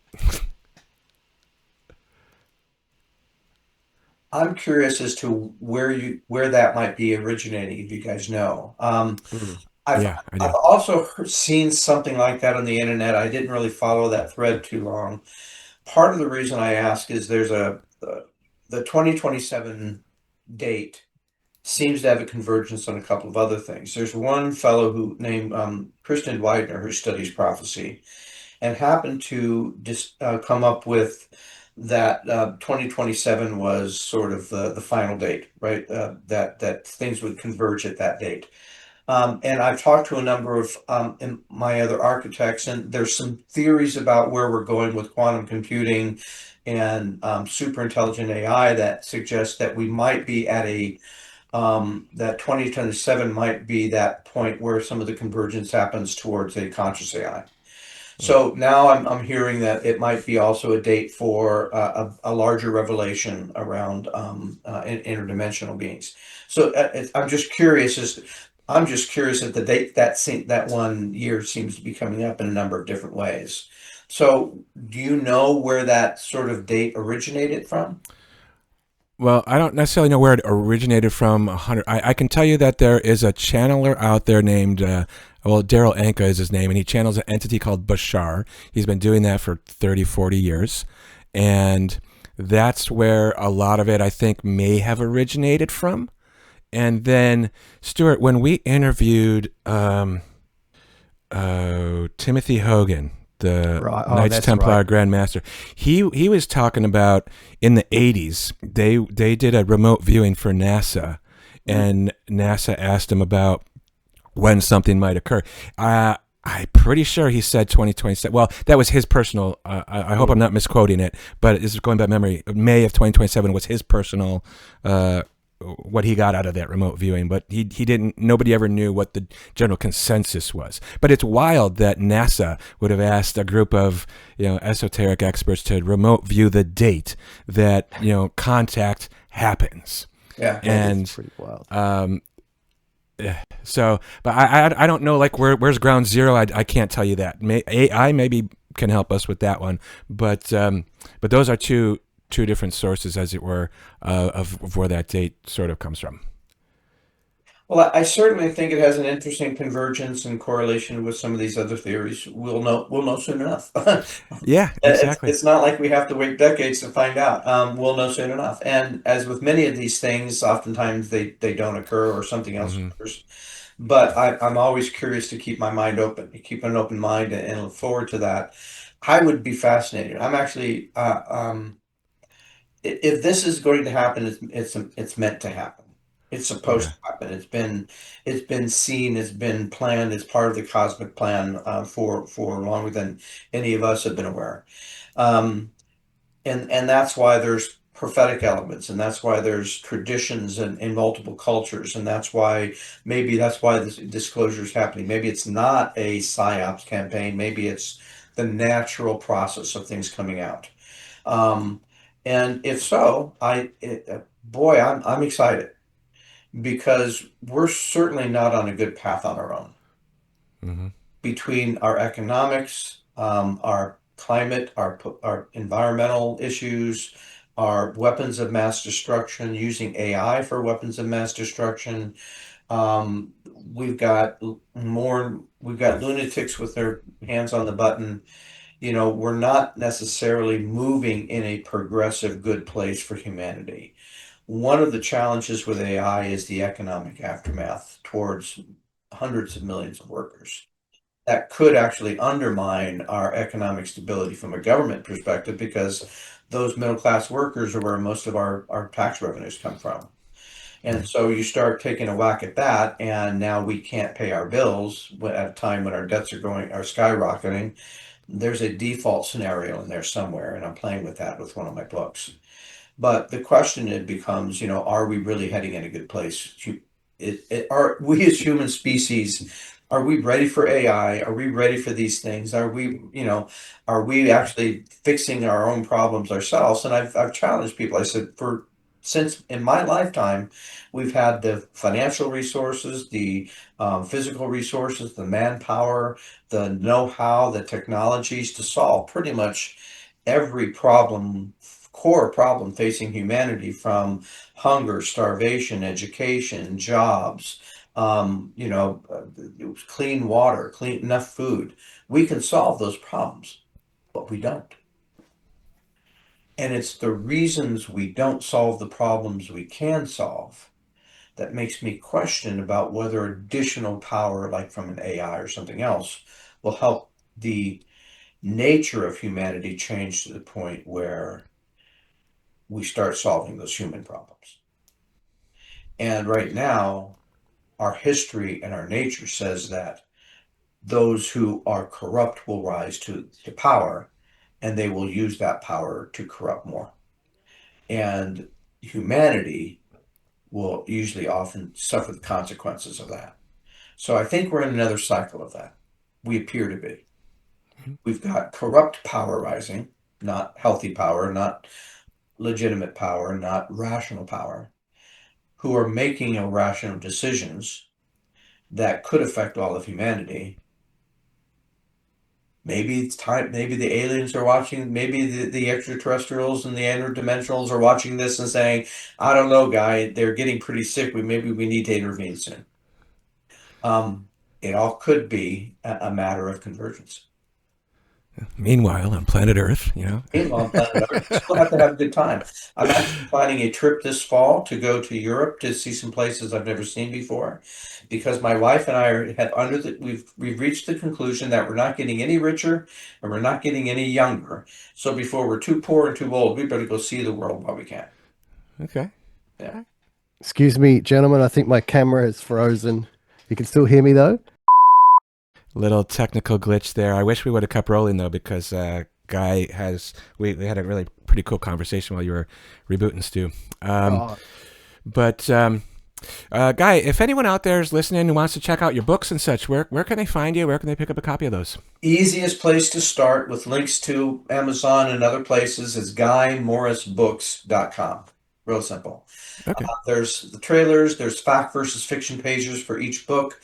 I'm curious as to where that might be originating, if you guys know. Mm. I've Yeah, I I've do. also seen something like that on the internet. I didn't really follow that thread too long. Part of the reason I ask is there's the 2027 date seems to have a convergence on a couple of other things. There's one fellow who named Christian Widener who studies prophecy and happened to just come up with that 2027 was sort of the final date, right? That things would converge at that date. And I've talked to a number of my other architects, and there's some theories about where we're going with quantum computing and super intelligent AI that suggest that we might be at that 2027 might be that point where some of the convergence happens towards a conscious AI. Mm. So now I'm hearing that it might be also a date for a larger revelation around interdimensional beings. So I'm just curious that the date that 1 year seems to be coming up in a number of different ways. So do you know where that sort of date originated from? Well, I don't necessarily know where it originated from. I can tell you that there is a channeler out there named, Daryl Anka is his name, and he channels an entity called Bashar. He's been doing that for 30, 40 years. And that's where a lot of it, I think, may have originated from. And then, Stuart, when we interviewed Timothy Hogan, the Right. Oh, Knights that's right. Templar Grand Master. He was talking about in the 80s they did a remote viewing for NASA, Mm. and NASA asked him about when something might occur. I'm pretty sure he said 2027. Well, that was his personal. I hope I'm not misquoting it, but this is going by memory. May of 2027 was his personal. What he got out of that remote viewing, but he didn't. Nobody ever knew what the general consensus was. But it's wild that NASA would have asked a group of esoteric experts to remote view the date that contact happens, Yeah. That is and pretty wild. so, but I don't know, like, where's ground zero. I can't tell you that. AI maybe can help us with that one, but those are two different sources, as it were, of where that date sort of comes from. Well, I certainly think it has an interesting convergence and correlation with some of these other theories. We'll know soon enough. Yeah, exactly. It's not like we have to wait decades to find out. We'll know soon enough. And as with many of these things, oftentimes they don't occur or something else Hmm. occurs. But I'm always curious to keep my mind open, keep an open mind, and look forward to that. I would be fascinated. I'm actually if this is going to happen, it's meant to happen. It's supposed Yeah. to happen. It's been seen. It's been planned. It's part of the cosmic plan for longer than any of us have been aware. Um, and that's why there's prophetic elements, and that's why there's traditions in multiple cultures, and that's why this disclosure is happening. Maybe it's not a psyops campaign. Maybe it's the natural process of things coming out. Um, and if so, boy, I'm excited because we're certainly not on a good path on our own. Hmm. Between our economics, our climate, our environmental issues, our weapons of mass destruction, using AI for weapons of mass destruction. We've got lunatics with their hands on the button, we're not necessarily moving in a progressive good place for humanity. One of the challenges with AI is the economic aftermath towards hundreds of millions of workers. That could actually undermine our economic stability from a government perspective because those middle class workers are where most of our tax revenues come from. And so you start taking a whack at that, and now we can't pay our bills at a time when our debts are skyrocketing. There's a default scenario in there somewhere, and I'm playing with that with one of my books. But the question it becomes, are we really heading in a good place? Are we as human species, are we ready for AI? Are we ready for these things? Are we actually fixing our own problems ourselves? And I've challenged people. I said, since in my lifetime, we've had the financial resources, the physical resources, the manpower, the know-how, the technologies to solve pretty much every core problem facing humanity, from hunger, starvation, education, jobs, clean water, clean enough food. We can solve those problems, but we don't. And it's the reasons we don't solve the problems we can solve that makes me question about whether additional power, like from an AI or something else, will help the nature of humanity change to the point where we start solving those human problems. And right now, our history and our nature says that those who are corrupt will rise to power, and they will use that power to corrupt more. And humanity will usually often suffer the consequences of that. So I think we're in another cycle of that. We appear to be. We've got corrupt power rising, not healthy power, not legitimate power, not rational power, who are making irrational decisions that could affect all of humanity. Maybe it's time, maybe the aliens are watching, maybe the extraterrestrials and the interdimensionals are watching this and saying, I don't know, guy, they're getting pretty sick. Maybe we need to intervene soon. It all could be a matter of convergence. Meanwhile, on planet Earth, Meanwhile, on planet Earth, we still have to have a good time. I'm actually planning a trip this fall to go to Europe to see some places I've never seen before, because my wife and I we've reached the conclusion that we're not getting any richer and we're not getting any younger. So before we're too poor and too old, we better go see the world while we can. Okay. Yeah. Excuse me, gentlemen. I think my camera is frozen. You can still hear me though? Little technical glitch there. I wish we would have kept rolling though, because Guy we had a really pretty cool conversation while you were rebooting, Stu. Oh, But Guy, if anyone out there is listening who wants to check out your books and such, where can they find you? Where can they pick up a copy of those? Easiest place to start, with links to Amazon and other places, is GuyMorrisBooks.com. Real simple. Okay. There's the trailers, there's fact versus fiction pages for each book.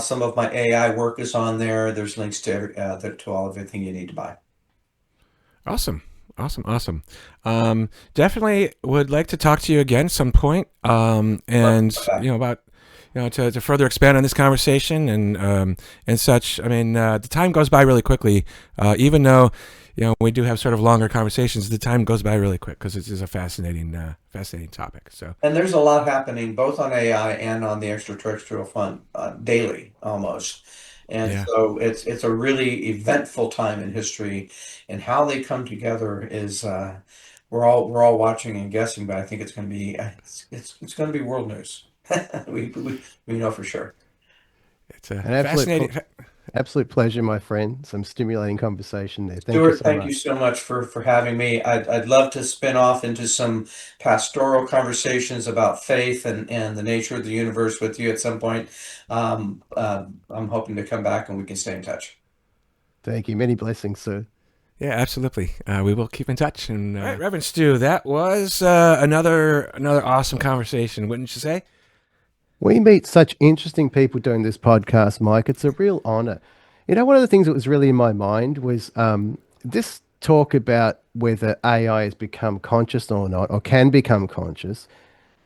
Some of my AI work is on there. There's links to all of everything you need to buy. Awesome. Awesome. Definitely would like to talk to you again some point. And about to further expand on this conversation and such. I mean, the time goes by really quickly. Even though we do have sort of longer conversations, the time goes by really quick because it is a fascinating topic. So. And there's a lot happening both on AI and on the extraterrestrial front daily almost. And Yeah. so it's a really eventful time in history, and how they come together is we're all watching and guessing, but I think it's going to be it's going to be world news. We know for sure. It's a an fascinating. absolute pleasure, my friend. Some stimulating conversation there. Thank you Stuart, so thank you much. so much for having me. I'd love to spin off into some pastoral conversations about faith and the nature of the universe with you at some point. I'm hoping to come back and we can stay in touch. Thank you. Many blessings, sir. Yeah, absolutely. We will keep in touch. And right, Reverend Stu, that was another awesome conversation, wouldn't you say? We meet such interesting people doing this podcast, Mike. It's a real honor. One of the things that was really in my mind was this talk about whether AI has become conscious or not, or can become conscious,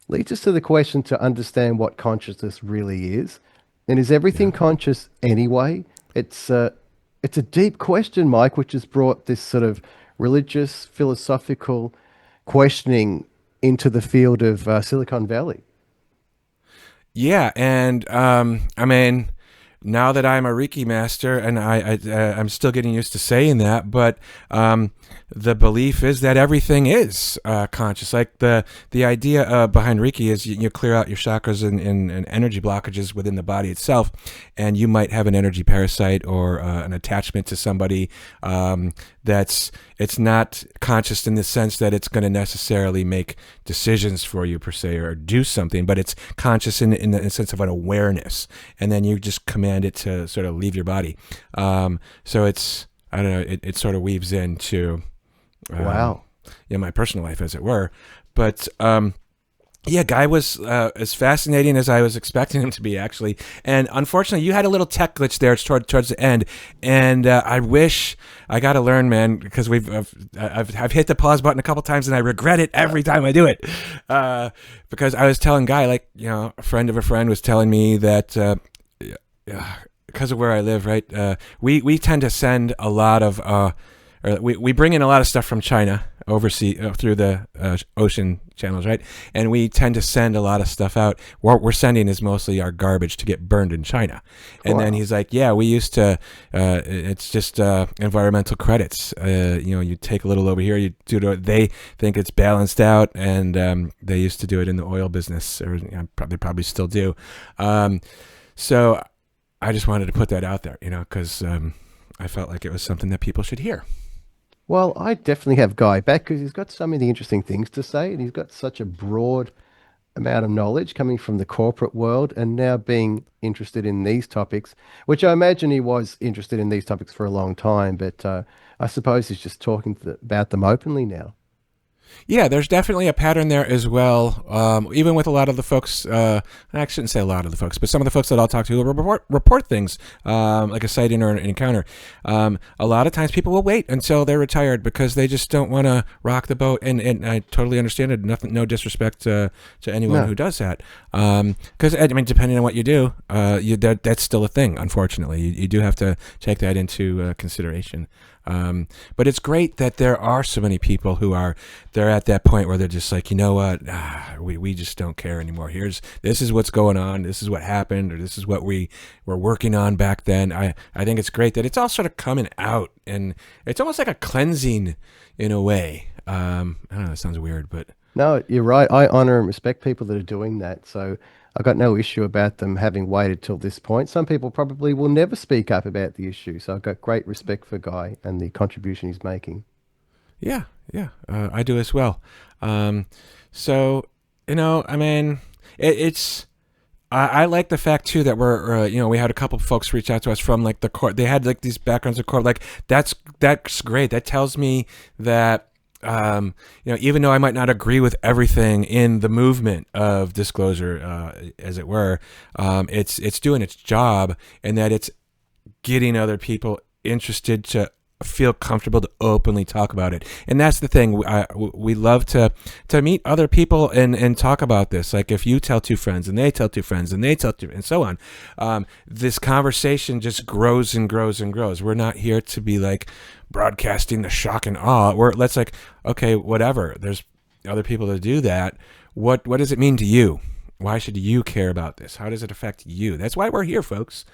leads us to the question to understand what consciousness really is. And is everything Yeah. conscious anyway? It's it's a deep question, Mike, which has brought this sort of religious, philosophical questioning into the field of Silicon Valley. Yeah, and I mean, now that I'm a Reiki master, and I'm still getting used to saying that, but the belief is that everything is conscious. Like the idea behind Reiki is you clear out your chakras and energy blockages within the body itself, and you might have an energy parasite or an attachment to somebody that's it's not conscious in the sense that it's going to necessarily make decisions for you per se or do something, but it's conscious in the sense of an awareness, and then you just command it to sort of leave your body. So it's I don't know, it sort of weaves into Wow. my personal life, as it were. But yeah, Guy was as fascinating as I was expecting him to be, actually. And unfortunately, you had a little tech glitch there towards the end. And I wish I got to learn, man, because I've hit the pause button a couple times, and I regret it every time I do it. Because I was telling Guy, like, a friend of a friend was telling me that because of where I live, right, we tend to send a lot of or we bring in a lot of stuff from China overseas through the ocean channels, right? And we tend to send a lot of stuff out. What we're sending is mostly our garbage to get burned in China. And then he's like, yeah, we used to, it's just environmental credits. You take a little over here, you do it. They think it's balanced out, and they used to do it in the oil business, or they probably still do. So I just wanted to put that out there, because I felt like it was something that people should hear. Well, I definitely have Guy back because he's got so many interesting things to say, and he's got such a broad amount of knowledge coming from the corporate world and now being interested in these topics, which I imagine he was interested in these topics for a long time, but I suppose he's just talking about them openly now. Yeah, there's definitely a pattern there as well. Even with a lot of the folks, I shouldn't say a lot of the folks, but some of the folks that I'll talk to who report things like a sighting or an encounter. A lot of times people will wait until they're retired because they just don't want to rock the boat. And I totally understand it. Nothing, no disrespect to anyone No. who does that. Because I mean, depending on what you do, that's still a thing. Unfortunately, you do have to take that into consideration. But it's great that there are so many people who they're at that point where they're just like, you know what, we just don't care anymore. This is what's going on. This is what happened, or this is what we were working on back then. I think it's great that it's all sort of coming out, and it's almost like a cleansing in a way. I don't know, it sounds weird, but No, you're right. I honor and respect people that are doing that. So I've got no issue about them having waited till this point. Some people probably will never speak up about the issue. So I've got great respect for Guy and the contribution he's making. yeah, I do as well. So, I mean, it's. I like the fact too that we had a couple of folks reach out to us from like the court. They had like these backgrounds of court. Like that's great. That tells me that even though I might not agree with everything in the movement of disclosure, as it were, it's doing its job, and that it's getting other people interested to feel comfortable to openly talk about it. And that's the thing. We love to meet other people and talk about this. Like if you tell two friends and they tell two friends and they tell two, and so on, this conversation just grows and grows and grows. We're not here to be like broadcasting the shock and awe. Let's like, okay, whatever. There's other people that do that. What does it mean to you? Why should you care about this? How does it affect you? That's why we're here, folks.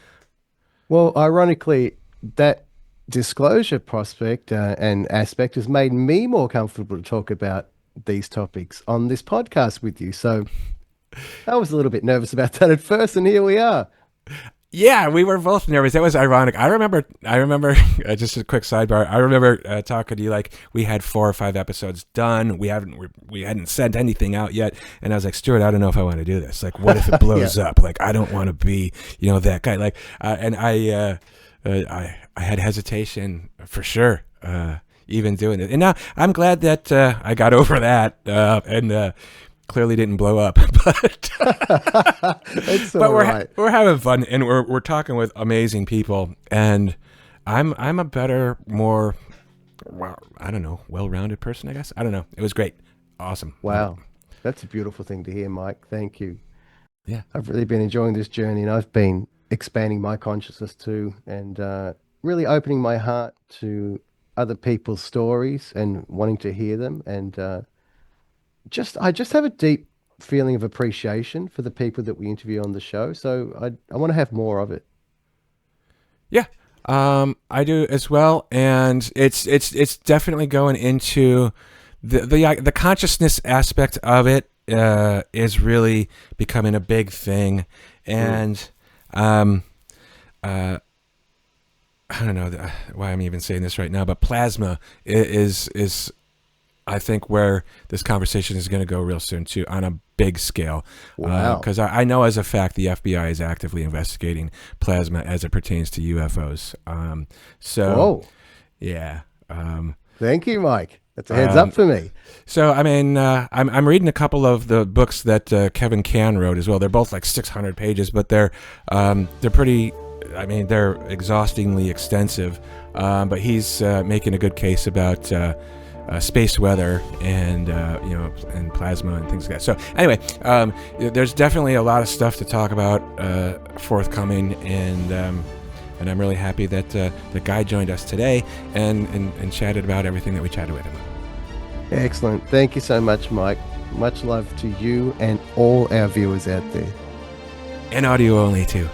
Well, ironically, that disclosure prospect and aspect has made me more comfortable to talk about these topics on this podcast with you. So I was a little bit nervous about that at first, and here we are. Yeah, we were both nervous. That was ironic. I remember. Just a quick sidebar. I remember talking to you like we had 4 or 5 episodes done. We hadn't sent anything out yet, and I was like, Stuart, I don't know if I want to do this. Like, what if it blows up? Like, I don't want to be, that guy. Like, and I had hesitation for sure, even doing it. And now I'm glad that I got over that and clearly didn't blow up. But It's but all right. we're having fun, and we're talking with amazing people, and I'm a better, more, well, I don't know, well-rounded person, I guess. I don't know. It was great, awesome. Wow. That's a beautiful thing to hear, Mike. Thank you. Yeah. I've really been enjoying this journey, and I've been expanding my consciousness too, and really opening my heart to other people's stories and wanting to hear them. And I just have a deep feeling of appreciation for the people that we interview on the show. So I want to have more of it. Yeah, I do as well, and it's definitely going into the consciousness aspect of it is really becoming a big thing, and I don't know why I'm even saying this right now, but plasma is I think where this conversation is going to go real soon too, on a big scale. Wow. Because I know as a fact the FBI is actively investigating plasma as it pertains to UFOs. Whoa. Yeah. Thank you, Mike. That's a heads up for me. So I mean, I'm reading a couple of the books that Kevin Can wrote as well. They're both like 600 pages, but they're pretty. I mean, they're exhaustingly extensive. But he's making a good case about space weather and and plasma and things like that. So anyway, there's definitely a lot of stuff to talk about forthcoming, and I'm really happy that the guy joined us today and chatted about everything that we chatted with him. Excellent. Thank you so much, Mike. Much love to you and all our viewers out there. And audio only too.